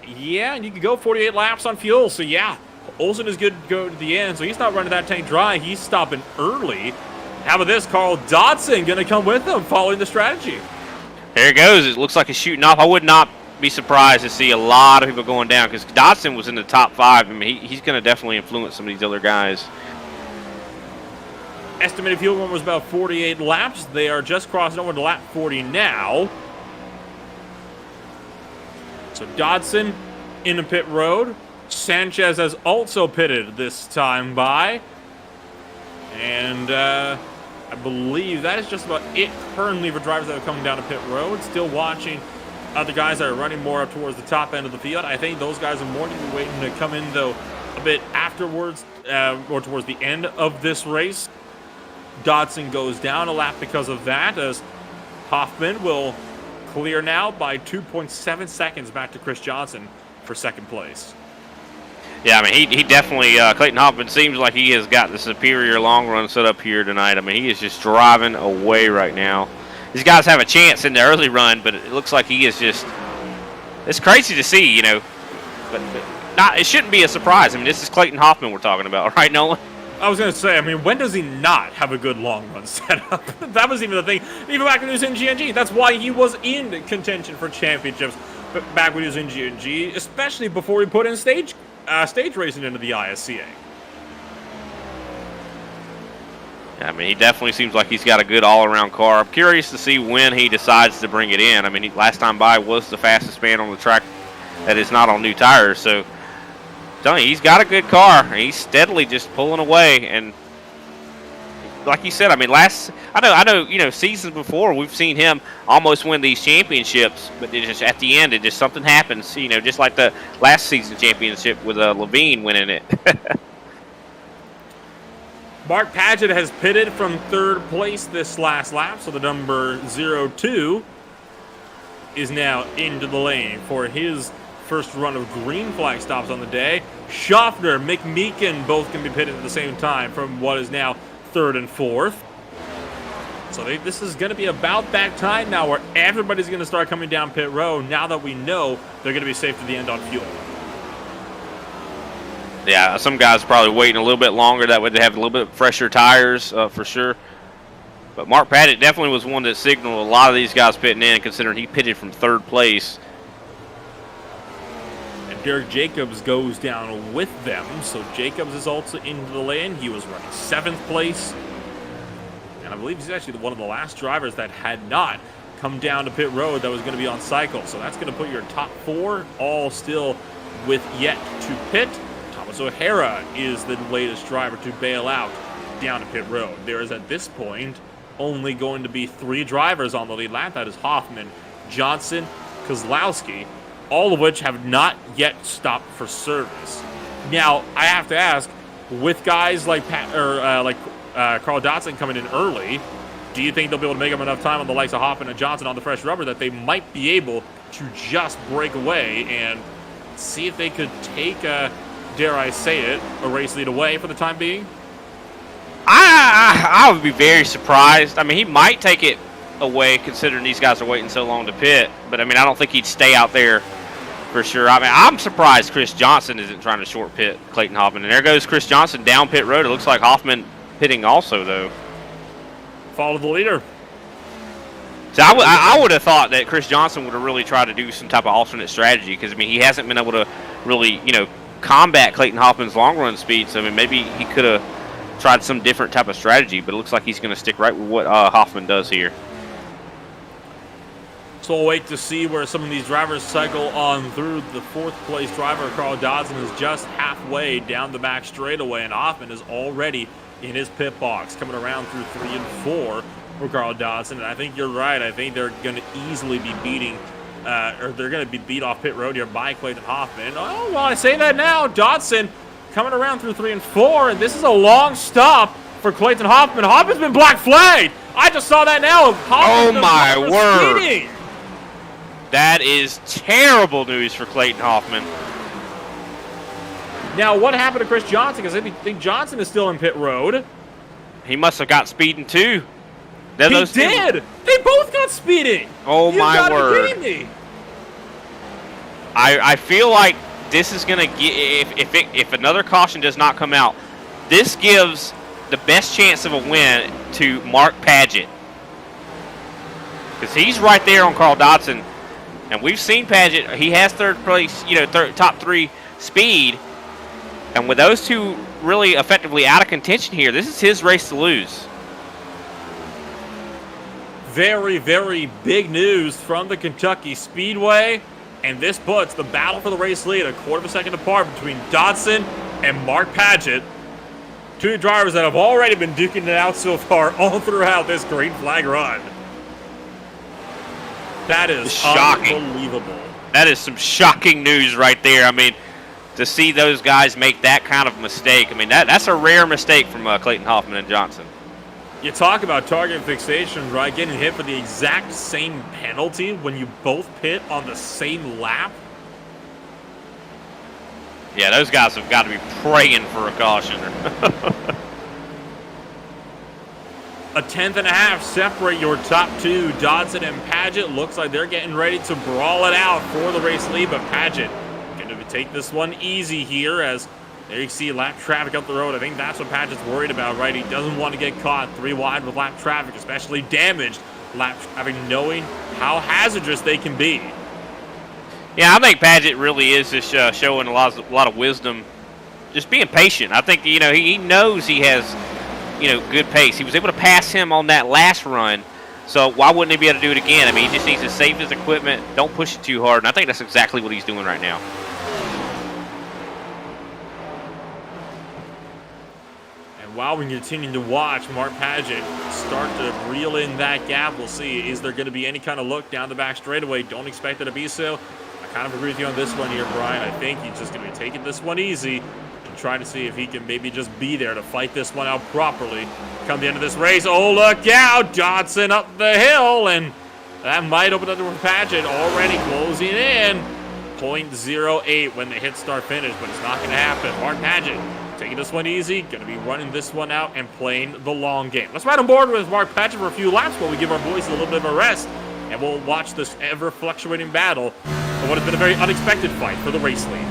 Yeah, and you could go 48 laps on fuel. So yeah, Olsen is good to go to the end. So he's not running that tank dry. He's stopping early. How about this? Carl Dodson going to come with him following the strategy. There it goes. It looks like it's shooting off. I would not be surprised to see a lot of people going down because Dodson was in the top 5. I mean, he's going to definitely influence some of these other guys. Estimated fuel run was about 48 laps. They are just crossing over to lap 40 now. So Dodson in the pit road. Sanchez has also pitted this time by. And I believe that is just about it currently for drivers that are coming down to pit road. Still watching other guys that are running more up towards the top end of the field. I think those guys are more going to be waiting to come in, though, a bit afterwards or towards the end of this race. Dodson goes down a lap because of that, as Hoffman will clear now by 2.7 seconds back to Chris Johnson for second place. Yeah, I mean, he definitely, Clayton Hoffman seems like he has got the superior long run set up here tonight. I mean, he is just driving away right now. These guys have a chance in the early run, but it looks like he is just, it's crazy to see, you know, but not, it shouldn't be a surprise. I mean, this is Clayton Hoffman we're talking about, right, Nolan? I was going to say, I mean, when does he not have a good long run setup? That was even the thing. Even back when he was in G&G, that's why he was in contention for championships. But back when he was in G&G, especially before he put in stage racing into the ISCA. I mean, he definitely seems like he's got a good all-around car. I'm curious to see when he decides to bring it in. I mean, last time by was the fastest man on the track that is not on new tires. So, I'm telling you, he's got a good car. He's steadily just pulling away. And like you said, I mean, I know, you know, seasons before we've seen him almost win these championships, but it just at the end, just something happens. You know, just like the last season championship with Levine winning it. Mark Padgett has pitted from third place this last lap, so the number 02 is now into the lane for his first run of green flag stops on the day. Schaffner, McMeekin both can be pitted at the same time from what is now third and fourth. So this is going to be about that time now where everybody's going to start coming down pit road now that we know they're going to be safe to the end on fuel. Yeah, some guys are probably waiting a little bit longer. That way they have a little bit fresher tires for sure. But Mark Padgett definitely was one that signaled a lot of these guys pitting in, considering he pitted from third place. And Derek Jacobs goes down with them. So Jacobs is also into the lane. He was running seventh place. And I believe he's actually one of the last drivers that had not come down to pit road that was going to be on cycle. So that's going to put your top four all still with yet to pit. Thomas O'Hara is the latest driver to bail out down to pit road. There is at this point only going to be three drivers on the lead lap. That is Hoffman, Johnson, Kozlowski, all of which have not yet stopped for service. Now, I have to ask, with guys like Carl Dodson coming in early, do you think they'll be able to make up enough time on the likes of Hoffman and Johnson on the fresh rubber that they might be able to just break away and see if they could take dare I say it, a race lead away for the time being? I would be very surprised. I mean, he might take it away considering these guys are waiting so long to pit. But, I mean, I don't think he'd stay out there For sure. I mean, I'm surprised Chris Johnson isn't trying to short pit Clayton Hoffman. And there goes Chris Johnson down pit road. It looks like Hoffman pitting also, though. Follow the leader. So I would have thought that Chris Johnson would have really tried to do some type of alternate strategy because, I mean, he hasn't been able to really, combat Clayton Hoffman's long run speed. So, I mean, maybe he could have tried some different type of strategy, but it looks like he's going to stick right with what Hoffman does here. So we'll wait to see where some of these drivers cycle on through. The fourth place driver, Carl Dodson, is just halfway down the back straightaway, and Hoffman is already in his pit box, coming around through 3 and 4 for Carl Dodson. And I think you're right. I think they're going to easily be beating, or they're going to be beat off pit road here by Clayton Hoffman. Oh, well, I say that now. Dodson coming around through 3 and 4, and this is a long stop for Clayton Hoffman. Hoffman's been black flagged. I just saw that now. Oh, my word. Speeding. That is terrible news for Clayton Hoffman. Now, what happened to Chris Johnson? Because I think Johnson is still in pit road. He must have got speeding too. He did. They both got speeding. Oh, my word! You've got to be kidding me. I feel like this is gonna get if another caution does not come out, this gives the best chance of a win to Mark Padgett because he's right there on Carl Dodson. And we've seen Padgett, he has third place, top 3 speed. And with those two really effectively out of contention here, this is his race to lose. Very, very big news from the Kentucky Speedway. And this puts the battle for the race lead a quarter of a second apart between Dodson and Mark Padgett. Two drivers that have already been duking it out so far all throughout this green flag run. That is shocking. Unbelievable. That is some shocking news right there. I mean, to see those guys make that kind of mistake, I mean, that's a rare mistake from Clayton Hoffman and Johnson. You talk about target fixation, right? Getting hit for the exact same penalty when you both pit on the same lap. Yeah, those guys have got to be praying for a caution. A 10th and a half separate your top two. Dodson and Padgett looks like they're getting ready to brawl it out for the race lead, but Padgett going to take this one easy here as there you see lap traffic up the road. I think that's what Padgett's worried about, right? He doesn't want to get caught 3 wide with lap traffic, especially damaged lap traffic, knowing how hazardous they can be. Yeah, I think Padgett really is just showing a lot of wisdom, just being patient. I think he knows he has good pace. He was able to pass him on that last run, so why wouldn't he be able to do it again? I mean, he just needs to save his equipment, don't push it too hard, and I think that's exactly what he's doing right now. And while we continue to watch Mark Padgett start to reel in that gap, we'll see, is there going to be any kind of look down the back straightaway? Don't expect it to be so. I kind of agree with you on this one here, Brian. I think he's just going to be taking this one easy, trying to see if he can maybe just be there to fight this one out properly. Come the end of this race, oh look out, Dodson up the hill, and that might open up the door for Padgett, already closing in. 0.08 when they hit start finish, but it's not going to happen. Mark Padgett taking this one easy, going to be running this one out and playing the long game. Let's ride on board with Mark Padgett for a few laps while we give our boys a little bit of a rest, and we'll watch this ever-fluctuating battle of what has been a very unexpected fight for the race lead.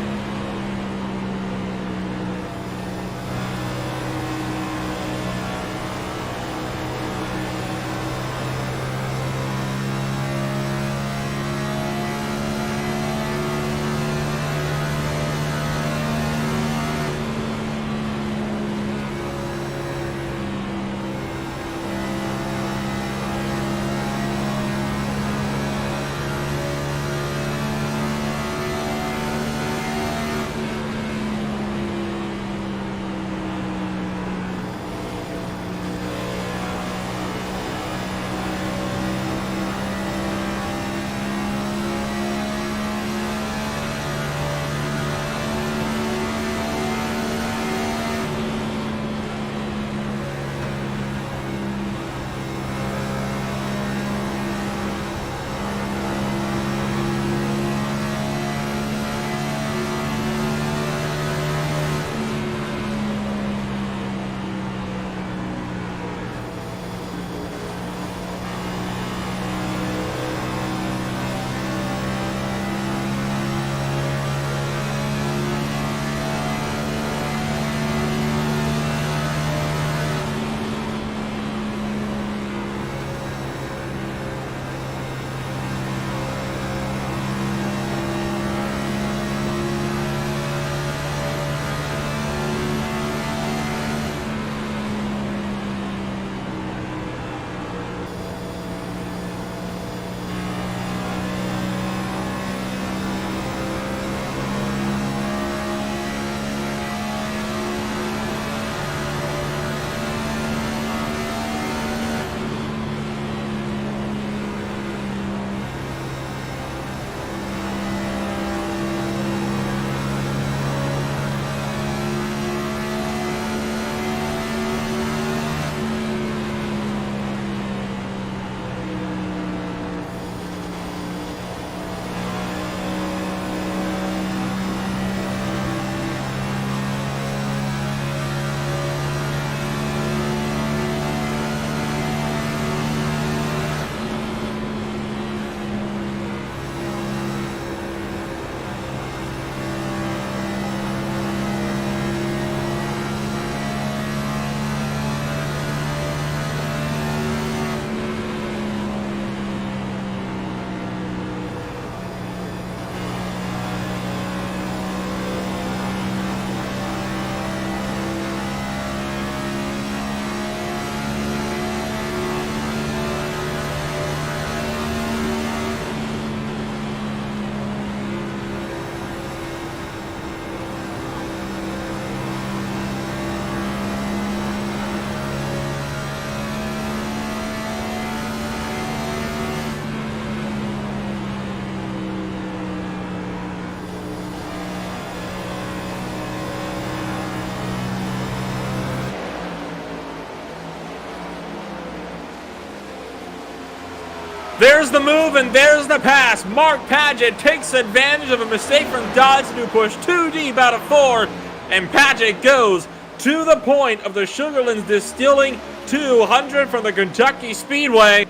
There's the move and there's the pass. Mark Paget takes advantage of a mistake from Dodson, who pushed too deep out of 4, and Paget goes to the point of the Sugarland Distilling 200 from the Kentucky Speedway.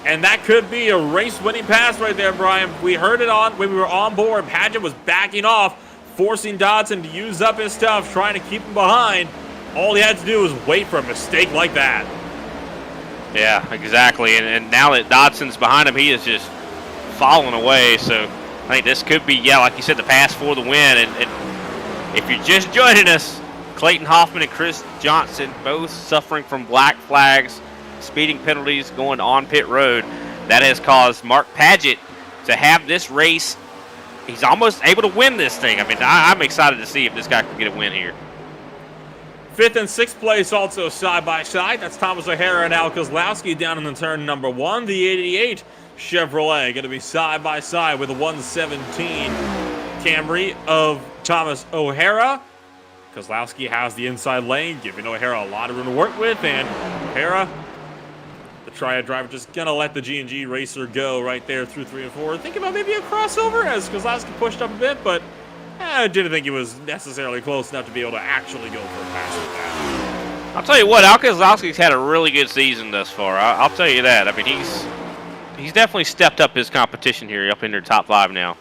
And that could be a race-winning pass right there, Brian. We heard it on when we were on board. Paget was backing off, forcing Dodson to use up his stuff, trying to keep him behind. All he had to do was wait for a mistake like that. Yeah, exactly. And now that Dodson's behind him, he is just falling away. So I think this could be, yeah, like you said, the pass for the win. And if you're just joining us, Clayton Hoffman and Chris Johnson both suffering from black flags, speeding penalties going on pit road. That has caused Mark Paget to have this race. He's almost able to win this thing. I mean, I'm excited to see if this guy can get a win here. 5th and 6th place also side by side. That's Thomas O'Hara and Al Kozlowski down in the turn number 1. The 88 Chevrolet going to be side by side with the 117 Camry of Thomas O'Hara. Kozlowski has the inside lane, giving O'Hara a lot of room to work with, and O'Hara, the triad driver, just gonna let the G&G racer go right there through 3 and 4. Think about maybe a crossover as Kozlowski pushed up a bit, but I didn't think he was necessarily close enough to be able to actually go for a pass with that. I'll tell you what, Al Kozlowski's had a really good season thus far. I'll tell you that. I mean, he's definitely stepped up his competition here, up in their top 5 now.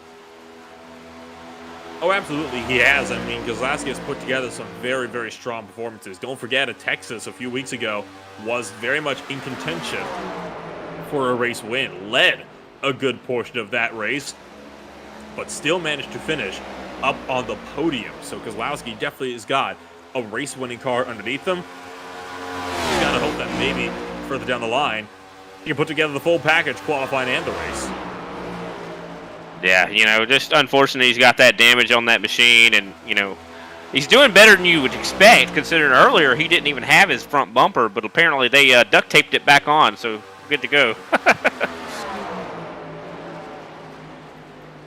Oh, absolutely, he has. I mean, Kozlowski has put together some very, very strong performances. Don't forget, at Texas a few weeks ago was very much in contention for a race win. Led a good portion of that race, but still managed to finish up on the podium. So Kozlowski definitely has got a race-winning car underneath him. Just gotta hope that maybe further down the line, he can put together the full package, qualifying and the race. Yeah, you know, just unfortunately he's got that damage on that machine, and, you know, he's doing better than you would expect, considering earlier he didn't even have his front bumper, but apparently they duct taped it back on, so good to go.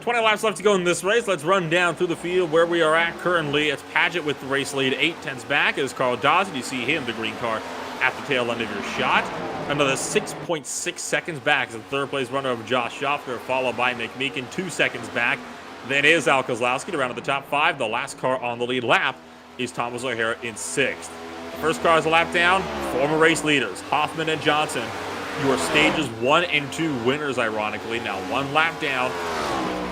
20 laps left to go in this race. Let's run down through the field where we are at currently. It's Paget with the race lead, 8/10 back is Carl Dodson. You see him, the green car, at the tail end of your shot. Another 6.6 seconds back is the third place runner of Josh Schaffner, followed by Mick Meekin, 2 seconds back. Then is Al Kozlowski to round out the top 5. The last car on the lead lap is Thomas O'Hara in 6th. The first car is a lap down. Former race leaders, Hoffman and Johnson, your stages 1 and 2 winners, ironically. Now 1 lap down.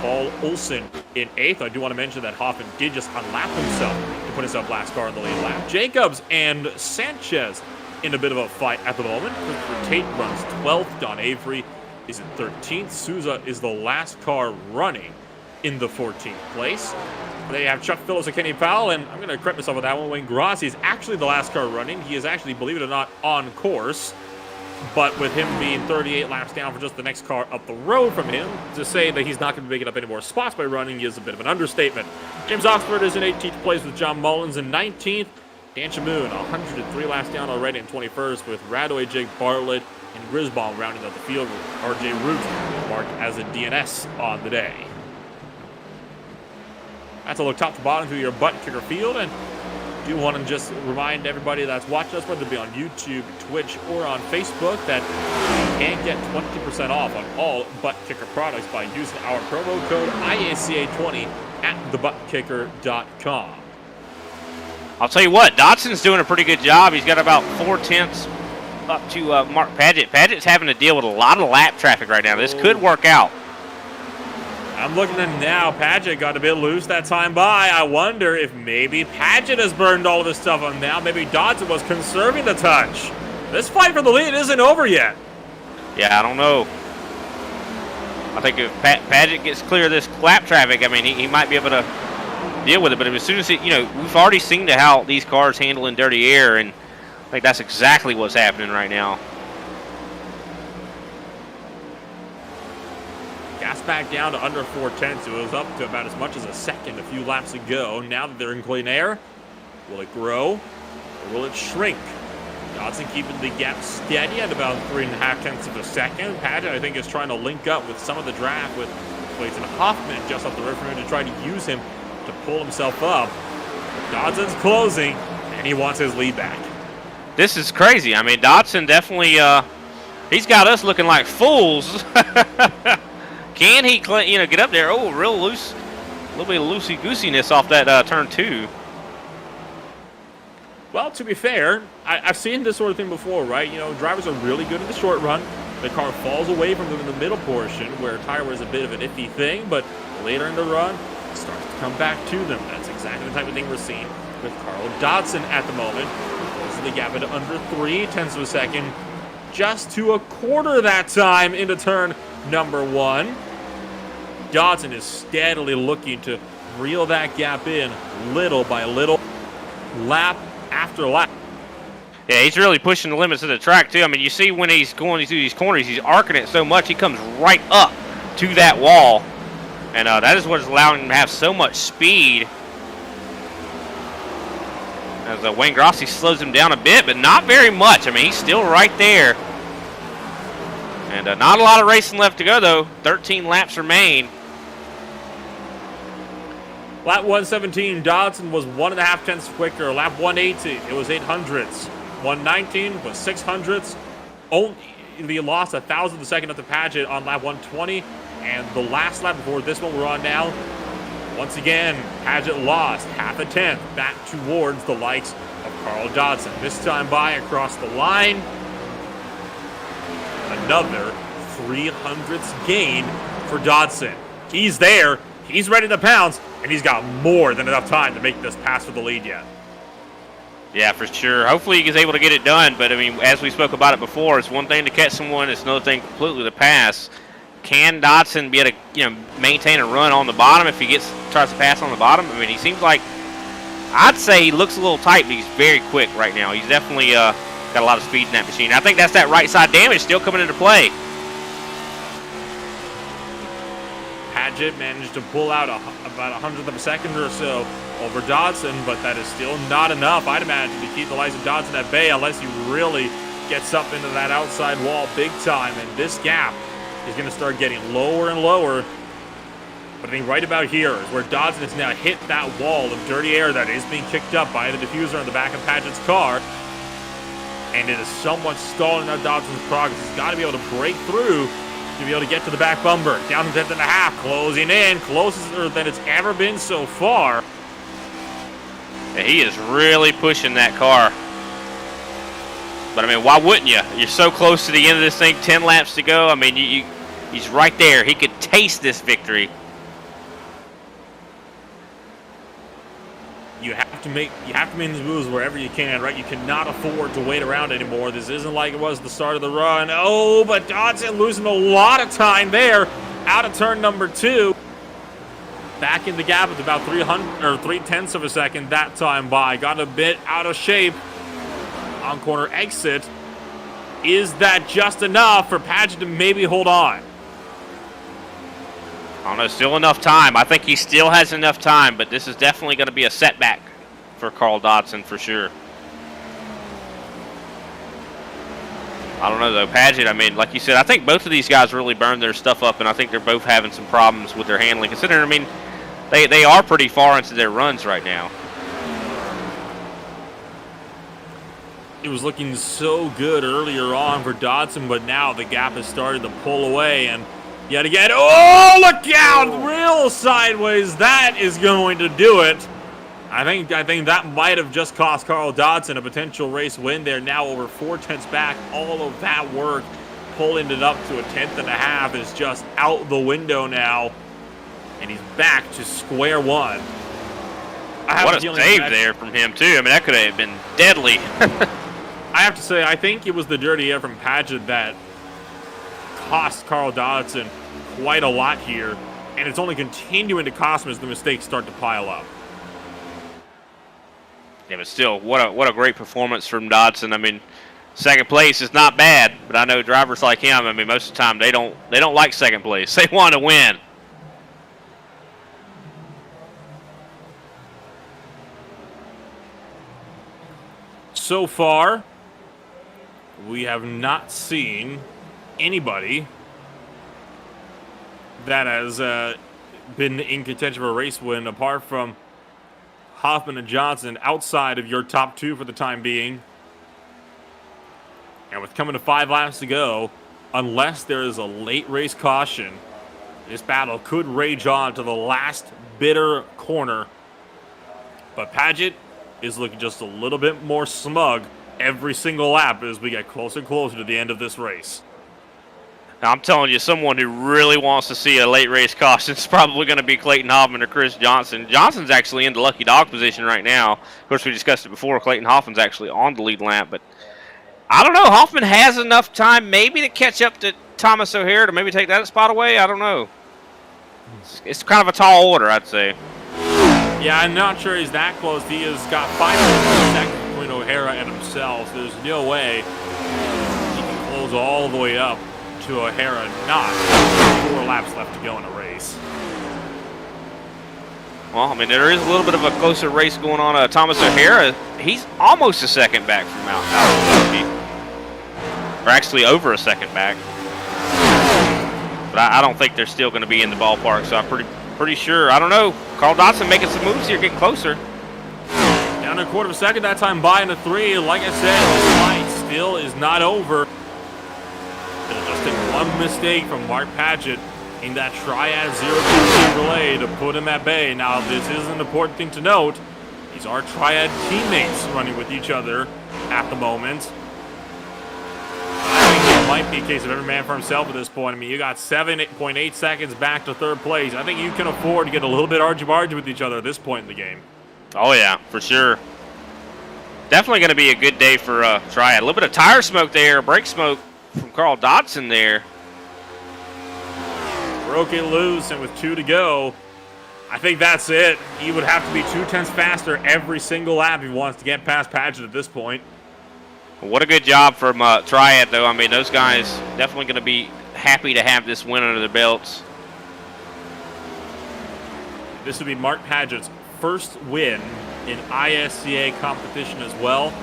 Paul Olson in 8th. I do want to mention that Hoffman did just unlap himself to put himself last car in the lead lap. Jacobs and Sanchez in a bit of a fight at the moment. Christopher Tate runs 12th. Don Avery is in 13th. Souza is the last car running in the 14th place. They have Chuck Phillips and Kenny Powell, and I'm going to correct myself with that one. Wayne Grossi is actually the last car running. He is actually, believe it or not, on course. But with him being 38 laps down for just the next car up the road from him, to say that he's not going to be making up any more spots by running is a bit of an understatement. James Oxford is in 18th place with John Mullins in 19th. Dan Shamoon, 103 laps down already in 21st, with Radway, Jake Bartlett, and Grisbaum rounding out the field with RJ Root marked as a DNS on the day. That's a look top to bottom through your ButtKicker field, and do want to just remind everybody that's watching us, whether it be on YouTube, Twitch, or on Facebook, that you can get 20% off on all ButtKicker products by using our promo code ISCA20 at thebuttkicker.com. I'll tell you what, Dodson's doing a pretty good job. He's got about 4/10 up to Mark Paget. Paget's having to deal with a lot of lap traffic right now. This could work out. I'm looking at now. Paget got a bit loose that time by. I wonder if maybe Paget has burned all of his stuff on now. Maybe Dodson was conserving the touch. This fight for the lead isn't over yet. Yeah, I don't know. I think if Paget gets clear of this lap traffic, I mean, he might be able to deal with it. But as soon as we've already seen how these cars handle in dirty air, and I think that's exactly what's happening right now. Gas back down to under 4/10, so it was up to about as much as a second a few laps ago. Now that they're in clean air, will it grow or will it shrink? Dodson keeping the gap steady at about 3.5 of a second. Paget, I think, is trying to link up with some of the draft with Clayton Hoffman just up the road from him to try to use him to pull himself up. Dodson's closing, and he wants his lead back. This is crazy. I mean, Dodson definitely He's got us looking like fools. Can he, get up there? Oh, real loose. A little bit of loosey-goosiness off that turn 2. Well, to be fair, I've seen this sort of thing before, right? Drivers are really good in the short run. The car falls away from them in the middle portion where tire wear is a bit of an iffy thing, but later in the run, it starts to come back to them. That's exactly the type of thing we're seeing with Carl Dodson at the moment. Closes the gap at under 0.3 of a second, just to a quarter that time into turn number 1. Dodson is steadily looking to reel that gap in little by little, lap after lap. Yeah, he's really pushing the limits of the track, too. I mean, you see when he's going through these corners, he's arcing it so much, he comes right up to that wall. And that is what is allowing him to have so much speed. As Wayne Grossi slows him down a bit, but not very much. I mean, he's still right there. And not a lot of racing left to go, though. 13 laps remain. Lap 117, Dodson was 1.5 tenths quicker. Lap 118, it was 800ths. 119 was 600ths. Only lost 1,000th of a second up to Paget on lap 120. And the last lap before this one we're on now, once again, Paget lost 0.5 tenth back towards the likes of Carl Dodson. This time by across the line. Another 300ths gain for Dodson. He's there. He's ready to pounce. And he's got more than enough time to make this pass for the lead yet. Yeah, for sure. Hopefully he's able to get it done. But, I mean, as we spoke about it before, it's one thing to catch someone. It's another thing completely to pass. Can Dodson be able to, maintain a run on the bottom if he tries to pass on the bottom? I mean, he seems like, I'd say he looks a little tight, but he's very quick right now. He's definitely got a lot of speed in that machine. I think that's that right side damage still coming into play. Paget managed to pull out about 100th of a second or so over Dodson, but that is still not enough, I'd imagine, to keep the likes of Dodson at bay unless he really gets up into that outside wall big time. And this gap is going to start getting lower and lower. But I think right about here is where Dodson has now hit that wall of dirty air that is being kicked up by the diffuser on the back of Paget's car. And it is somewhat stalling out Dodson's progress. He's got to be able to break through to be able to get to the back bumper. Down to 10th and a half, closing in, closer than it's ever been so far. Yeah, he is really pushing that car. But, I mean, why wouldn't you? You're so close to the end of this thing, 10 laps to go. I mean, he's right there. He could taste this victory. You have to make these moves wherever you can, right? You cannot afford to wait around anymore. This isn't like it was the start of the run. Oh, but Dodson losing a lot of time there out of turn number 2. Back in the gap with about 0.3 of a second that time by. Got a bit out of shape on corner exit. Is that just enough for Paget to maybe hold on? I don't know, still enough time. I think he still has enough time, but this is definitely going to be a setback for Carl Dodson for sure. I don't know, though. Paget, I mean, like you said, I think both of these guys really burned their stuff up, and I think they're both having some problems with their handling, considering, I mean, they are pretty far into their runs right now. It was looking so good earlier on for Dodson, but now the gap has started to pull away, and yet again, oh, look out! Real sideways. That is going to do it. I think that might have just cost Carl Dodson a potential race win there. Now over 4 tenths back. All of that work, pulling it up to 1.5 tenths is just out the window now. And he's back to square one. What a save there from him, too. I mean, that could have been deadly. I have to say, I think it was the dirty air from Paget that cost Carl Dodson quite a lot here, and it's only continuing to cost him as the mistakes start to pile up. Yeah, but still, what a great performance from Dodson. I mean, second place is not bad, but I know drivers like him, I mean, most of the time they don't like second place. They want to win. So far, we have not seen anybody that has been in contention for a race win apart from Hoffman and Johnson outside of your top 2 for the time being. And with coming to 5 laps to go, unless there is a late race caution, this battle could rage on to the last bitter corner. But Paget is looking just a little bit more smug every single lap as we get closer and closer to the end of this race. Now, I'm telling you, someone who really wants to see a late race caution is probably going to be Clayton Hoffman or Chris Johnson. Johnson's actually in the lucky dog position right now. Of course, we discussed it before. Clayton Hoffman's actually on the lead lap, but I don't know. Hoffman has enough time maybe to catch up to Thomas O'Hare to maybe take that spot away. I don't know. It's kind of a tall order, I'd say. Yeah, I'm not sure he's that close. He has got 5 seconds between O'Hara and himself. So there's no way he can close all the way up to O'Hara. Not 4 laps left to go in a race. Well, I mean, there is a little bit of a closer race going on. Thomas O'Hara, he's almost a second back from Mount. Or actually over a second back. But I don't think they're still going to be in the ballpark, so I'm pretty sure. I don't know. Carl Dodson making some moves here, getting closer. Down to a quarter of a second, that time by into 3. Like I said, this fight still is not over. It'll just take one mistake from Mark Paget in that Triad 0-2 relay to put him at bay. Now, this is an important thing to note. These are Triad teammates running with each other at the moment. I think it might be a case of every man for himself at this point. I mean, you got 7.8 seconds back to third place. I think you can afford to get a little bit argy-bargy with each other at this point in the game. Oh, yeah, for sure. Definitely going to be a good day for Triad. A little bit of tire smoke there, brake smoke from Carl Dodson there. Broke it loose, and with 2 to go, I think that's it. He would have to be 2/10 faster every single lap if he wants to get past Paget at this point. What a good job from Triad, though. I mean, those guys definitely going to be happy to have this win under their belts. This would be Mark Paget's first win in ISCA competition as well.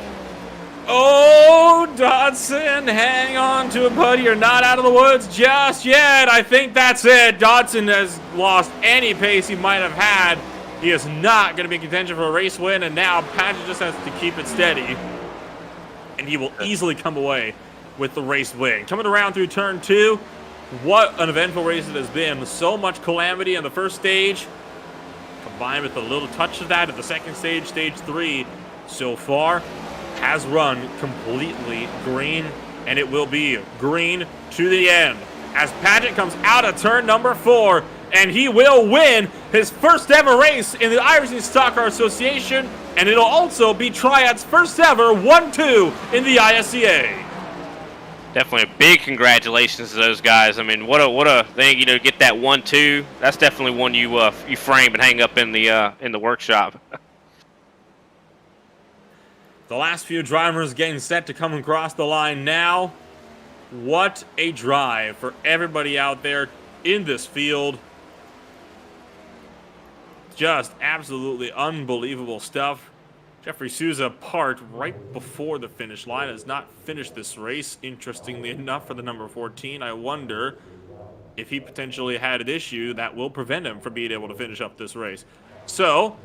Oh, Dodson, hang on to it, buddy. You're not out of the woods just yet. I think that's it. Dodson has lost any pace he might have had. He is not going to be in contention for a race win, and now Paget just has to keep it steady. And he will easily come away with the race win. Coming around through turn 2, what an eventful race it has been. So much calamity on the first stage, combined with a little touch of that at the second stage, stage 3 so far, has run completely green, and it will be green to the end. As Paget comes out of turn number 4, and he will win his first ever race in the IRC Stock Car Association, and it'll also be Triad's first ever 1-2 in the ISCA. Definitely a big congratulations to those guys. I mean, what a thing, you know, to get that 1-2. That's definitely one you frame and hang up in the workshop. The last few drivers getting set to come across the line now. What a drive for everybody out there in this field. Just absolutely unbelievable stuff. Jeffrey Souza parked right before the finish line, has not finished this race, interestingly enough, for the number 14. I wonder if he potentially had an issue that will prevent him from being able to finish up this race. So,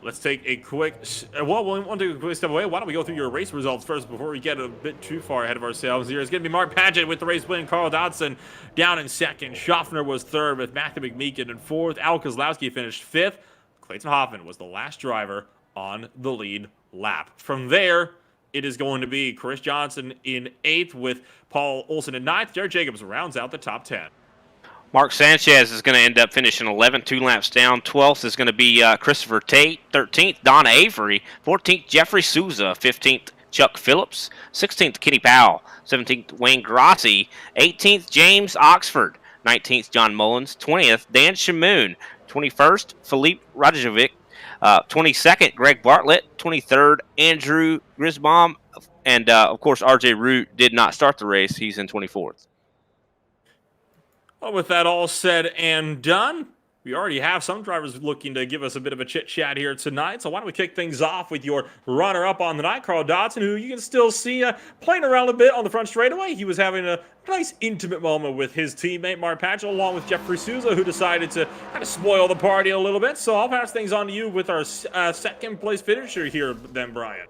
let's take a quick, well, we want to take a quick step away. Why don't we go through your race results first before we get a bit too far ahead of ourselves here. It's going to be Mark Paget with the race win, Carl Dodson down in second. Schaffner was third with Matthew McMeekin in fourth. Al Kozlowski finished fifth. Clayton Hoffman was the last driver on the lead lap. From there, it is going to be Chris Johnson in eighth with Paul Olson in ninth. Jared Jacobs rounds out the top 10. Mark Sanchez is going to end up finishing 11th, 2 laps down. 12th is going to be Christopher Tate. 13th, Don Avery. 14th, Jeffrey Souza. 15th, Chuck Phillips. 16th, Kenny Powell. 17th, Wayne Grassi. 18th, James Oxford. 19th, John Mullins. 20th, Dan Shamoon. 21st, Philippe Rajovic. 22nd, Greg Bartlett. 23rd, Andrew Grisbaum. And, of course, R.J. Root did not start the race. He's in 24th. Well, with that all said and done, we already have some drivers looking to give us a bit of a chit-chat here tonight. So why don't we kick things off with your runner-up on the night, Carl Dodson, who you can still see playing around a bit on the front straightaway. He was having a nice intimate moment with his teammate, Mark Paget, along with Jeffrey Souza, who decided to kind of spoil the party a little bit. So I'll pass things on to you with our second-place finisher here then, Brian.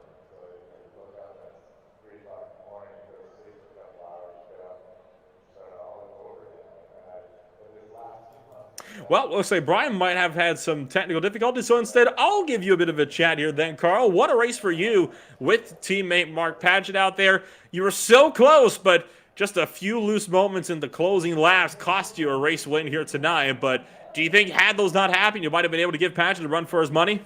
Well, looks like Brian might have had some technical difficulties, so instead I'll give you a bit of a chat here then, Carl. What a race for you with teammate Mark Paget out there. You were so close, but just a few loose moments in the closing laps cost you a race win here tonight. But do you think had those not happened, you might have been able to give Paget a run for his money?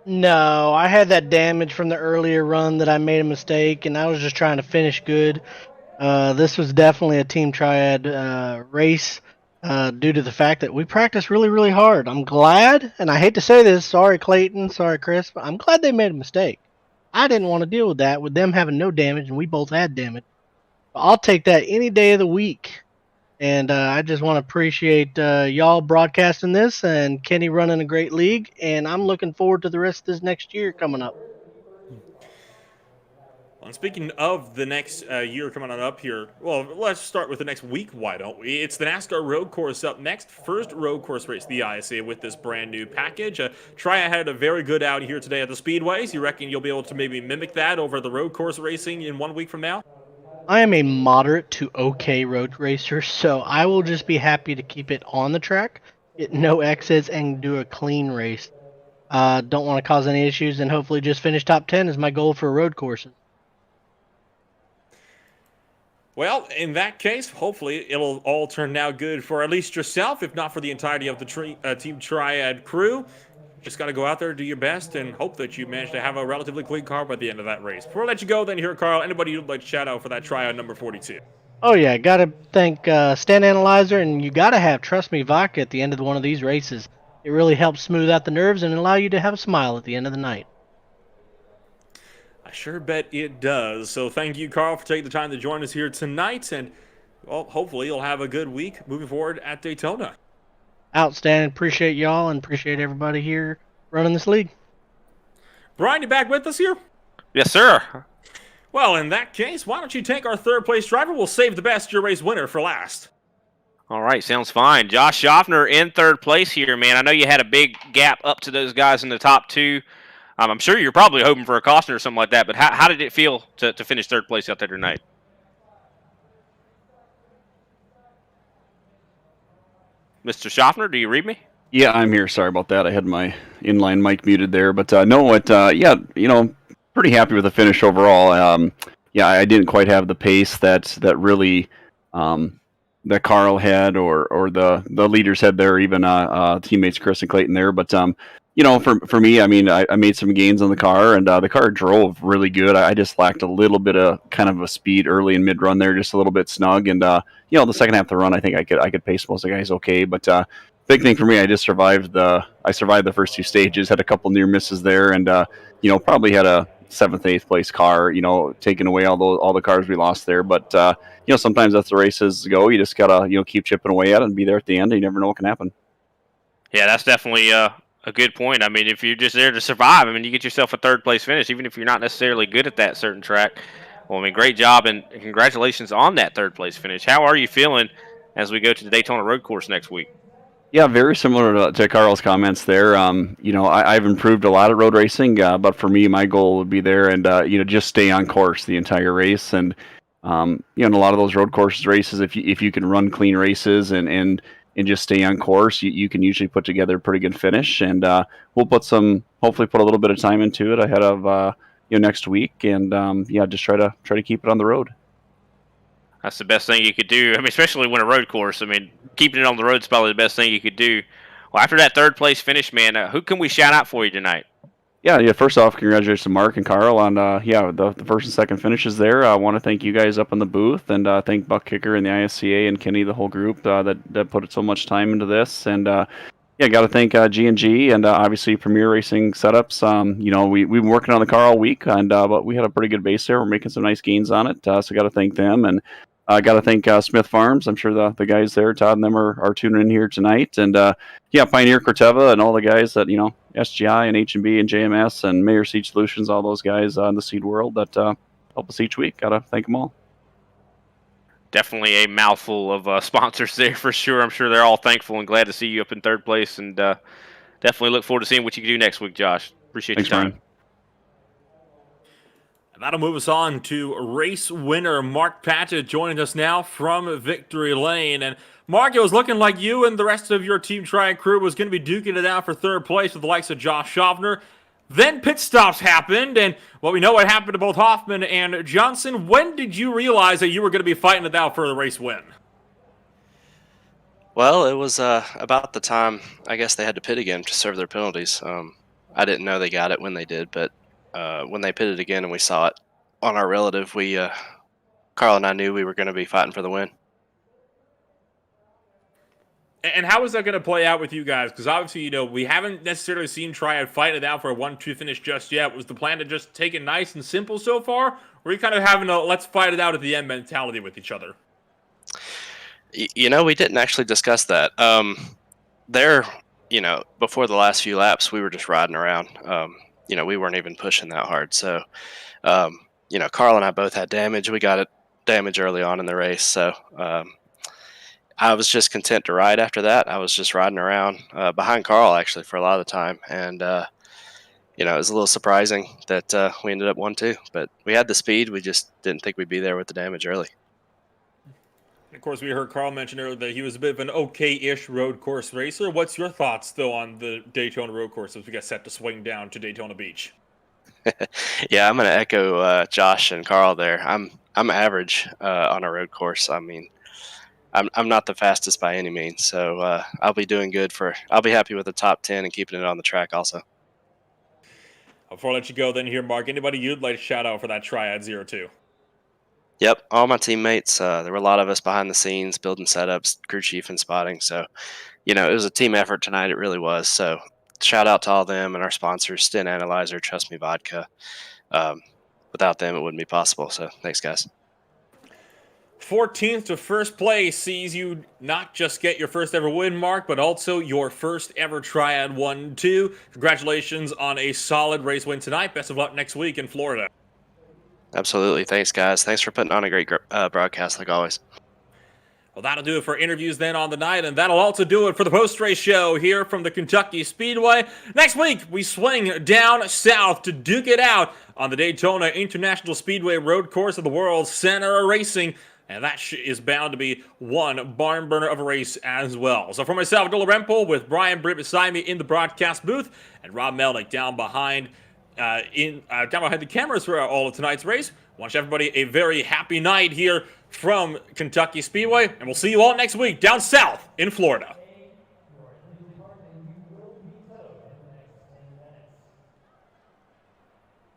No, I had that damage from the earlier run that I made a mistake, and I was just trying to finish good. This was definitely a team triad race due to the fact that we practiced really, really hard. I'm glad, and I hate to say this, sorry Clayton, sorry Chris, but I'm glad they made a mistake. I didn't want to deal with that, with them having no damage, and we both had damage. But I'll take that any day of the week. And I just want to appreciate y'all broadcasting this and Kenny running a great league. And I'm looking forward to the rest of this next year coming up. And speaking of the next year coming on up here, well, let's start with the next week, why don't we? It's the NASCAR Road Course up next. First road course race, the ISCA, with this brand new package. Triad had a very good out here today at the Speedways. You reckon you'll be able to maybe mimic that over the road course racing in 1 week from now? I am a moderate to okay road racer, so I will just be happy to keep it on the track, get no exits, and do a clean race. Don't want to cause any issues, and hopefully just finish top 10 is my goal for road courses. Well, in that case, hopefully it'll all turn out good for at least yourself, if not for the entirety of the Team Triad crew. Just got to go out there, do your best, and hope that you manage to have a relatively clean car by the end of that race. Before I let you go, then here, Carl, anybody you'd like to shout out for that tryout number 42? Oh, yeah, got to thank Stand Analyzer, and you got to have Trust Me Vodka at the end of one of these races. It really helps smooth out the nerves and allow you to have a smile at the end of the night. I sure bet it does. So thank you, Carl, for taking the time to join us here tonight, and well, hopefully you'll have a good week moving forward at Daytona. Outstanding. Appreciate y'all and appreciate everybody here running this league. Brian, you back with us here? Yes, sir. Well, in that case, why don't you take our third place driver? We'll save the best your race winner for last. All right, sounds fine. Josh Schaffner in third place here, man. I know you had a big gap up to those guys in the top two. I'm sure you're probably hoping for a caution or something like that, but how did it feel to finish third place out there tonight? Mr. Schaffner, do you read me? Yeah, I'm here. Sorry about that. I had my inline mic muted there, but no, what? Yeah, pretty happy with the finish overall. Yeah, I didn't quite have the pace that really that Carl had or the leaders had there, even teammates Chris and Clayton there. But for me, I mean, I made some gains on the car, and the car drove really good. I just lacked a little bit of kind of a speed early and mid run there, just a little bit snug. And the second half of the run, I think I could pace most of the guys okay. But big thing for me, I survived the first two stages, had a couple near misses there, and probably had a 7th, 8th place car, taking away all the cars we lost there. But sometimes that's the races go. You just gotta keep chipping away at it and be there at the end. You never know what can happen. Yeah, that's definitely a good point. I mean, if you're just there to survive, I mean, you get yourself a third place finish, even if you're not necessarily good at that certain track. Well, I mean, great job and congratulations on that third place finish. How are you feeling as we go to the Daytona Road Course next week? Yeah, very similar to Carl's comments there. I've improved a lot at road racing, but for me, my goal would be there and just stay on course the entire race. And in a lot of those road courses races, if you can run clean races and just stay on course, you can usually put together a pretty good finish. And we'll hopefully put a little bit of time into it ahead of next week, and just try to keep it on the road. That's the best thing you could do. I mean, especially when a road course. I mean, keeping it on the road is probably the best thing you could do. Well, after that third place finish, man, who can we shout out for you tonight? Yeah. First off, congratulations to Mark and Carl on the first and second finishes there. I want to thank you guys up in the booth, and thank ButtKicker and the ISCA and Kenny, the whole group that put so much time into this. And got to thank G&G and obviously Premier Racing Setups. We've been working on the car all week, and but we had a pretty good base there. We're making some nice gains on it, so got to thank them. And got to thank Smith Farms. I'm sure the guys there, Todd and them, are tuning in here tonight. And Pioneer Corteva and all the guys that SGI and H&B and JMS and Mayor Seed Solutions, all those guys in the seed world that help us each week. Got to thank them all. Definitely a mouthful of sponsors there for sure. I'm sure they're all thankful and glad to see you up in third place, and definitely look forward to seeing what you can do next week, Josh. Appreciate your time. Brian. And that'll move us on to race winner Mark Patchett joining us now from Victory Lane. And Mark, it was looking like you and the rest of your Team Triad crew was going to be duking it out for third place with the likes of Josh Schaffner. Then pit stops happened, and well, we know what happened to both Hoffman and Johnson. When did you realize that you were going to be fighting it out for the race win? Well, it was about the time I guess they had to pit again to serve their penalties. I didn't know they got it when they did, but when they pitted again and we saw it on our relative, Carl and I knew we were going to be fighting for the win. And how is that going to play out with you guys? Because obviously, we haven't necessarily seen Triad fight it out for a 1-2 finish just yet. Was the plan to just take it nice and simple so far? Or are you kind of having a let's fight it out at the end mentality with each other? We didn't actually discuss that. Before the last few laps, we were just riding around. We weren't even pushing that hard. So, Carl and I both had damage. We got it damage early on in the race. So, I was just content to ride after that. I was just riding around behind Carl, actually, for a lot of the time. And, it was a little surprising that we ended up 1-2. But we had the speed. We just didn't think we'd be there with the damage early. Of course, we heard Carl mention earlier that he was a bit of an okay-ish road course racer. What's your thoughts, though, on the Daytona road course as we get set to swing down to Daytona Beach? Yeah, I'm going to echo Josh and Carl there. I'm average on a road course. I mean, I'm not the fastest by any means, so I'll be doing good I'll be happy with the top 10 and keeping it on the track also. Before I let you go then here, Mark, anybody you'd like to shout out for that Triad 02? Yep, all my teammates. There were a lot of us behind the scenes building setups, crew chief and spotting. So, it was a team effort tonight. It really was. So shout out to all them and our sponsors, Stint Analyzer, Trust Me Vodka. Without them, it wouldn't be possible. So thanks, guys. 14th to first place sees you not just get your first ever win, Mark, but also your first ever Triad 1-2. Congratulations on a solid race win tonight. Best of luck next week in Florida. Absolutely. Thanks, guys. Thanks for putting on a great broadcast, like always. Well, that'll do it for interviews then on the night, and that'll also do it for the post-race show here from the Kentucky Speedway. Next week, we swing down south to duke it out on the Daytona International Speedway road course of the World Center of Racing, and that is bound to be one barn burner of a race as well. So for myself, Dylan Rempel, with Brian Britt beside me in the broadcast booth, and Rob Melnick down behind the cameras for all of tonight's race. I want everybody a very happy night here from Kentucky Speedway, and we'll see you all next week down south in Florida.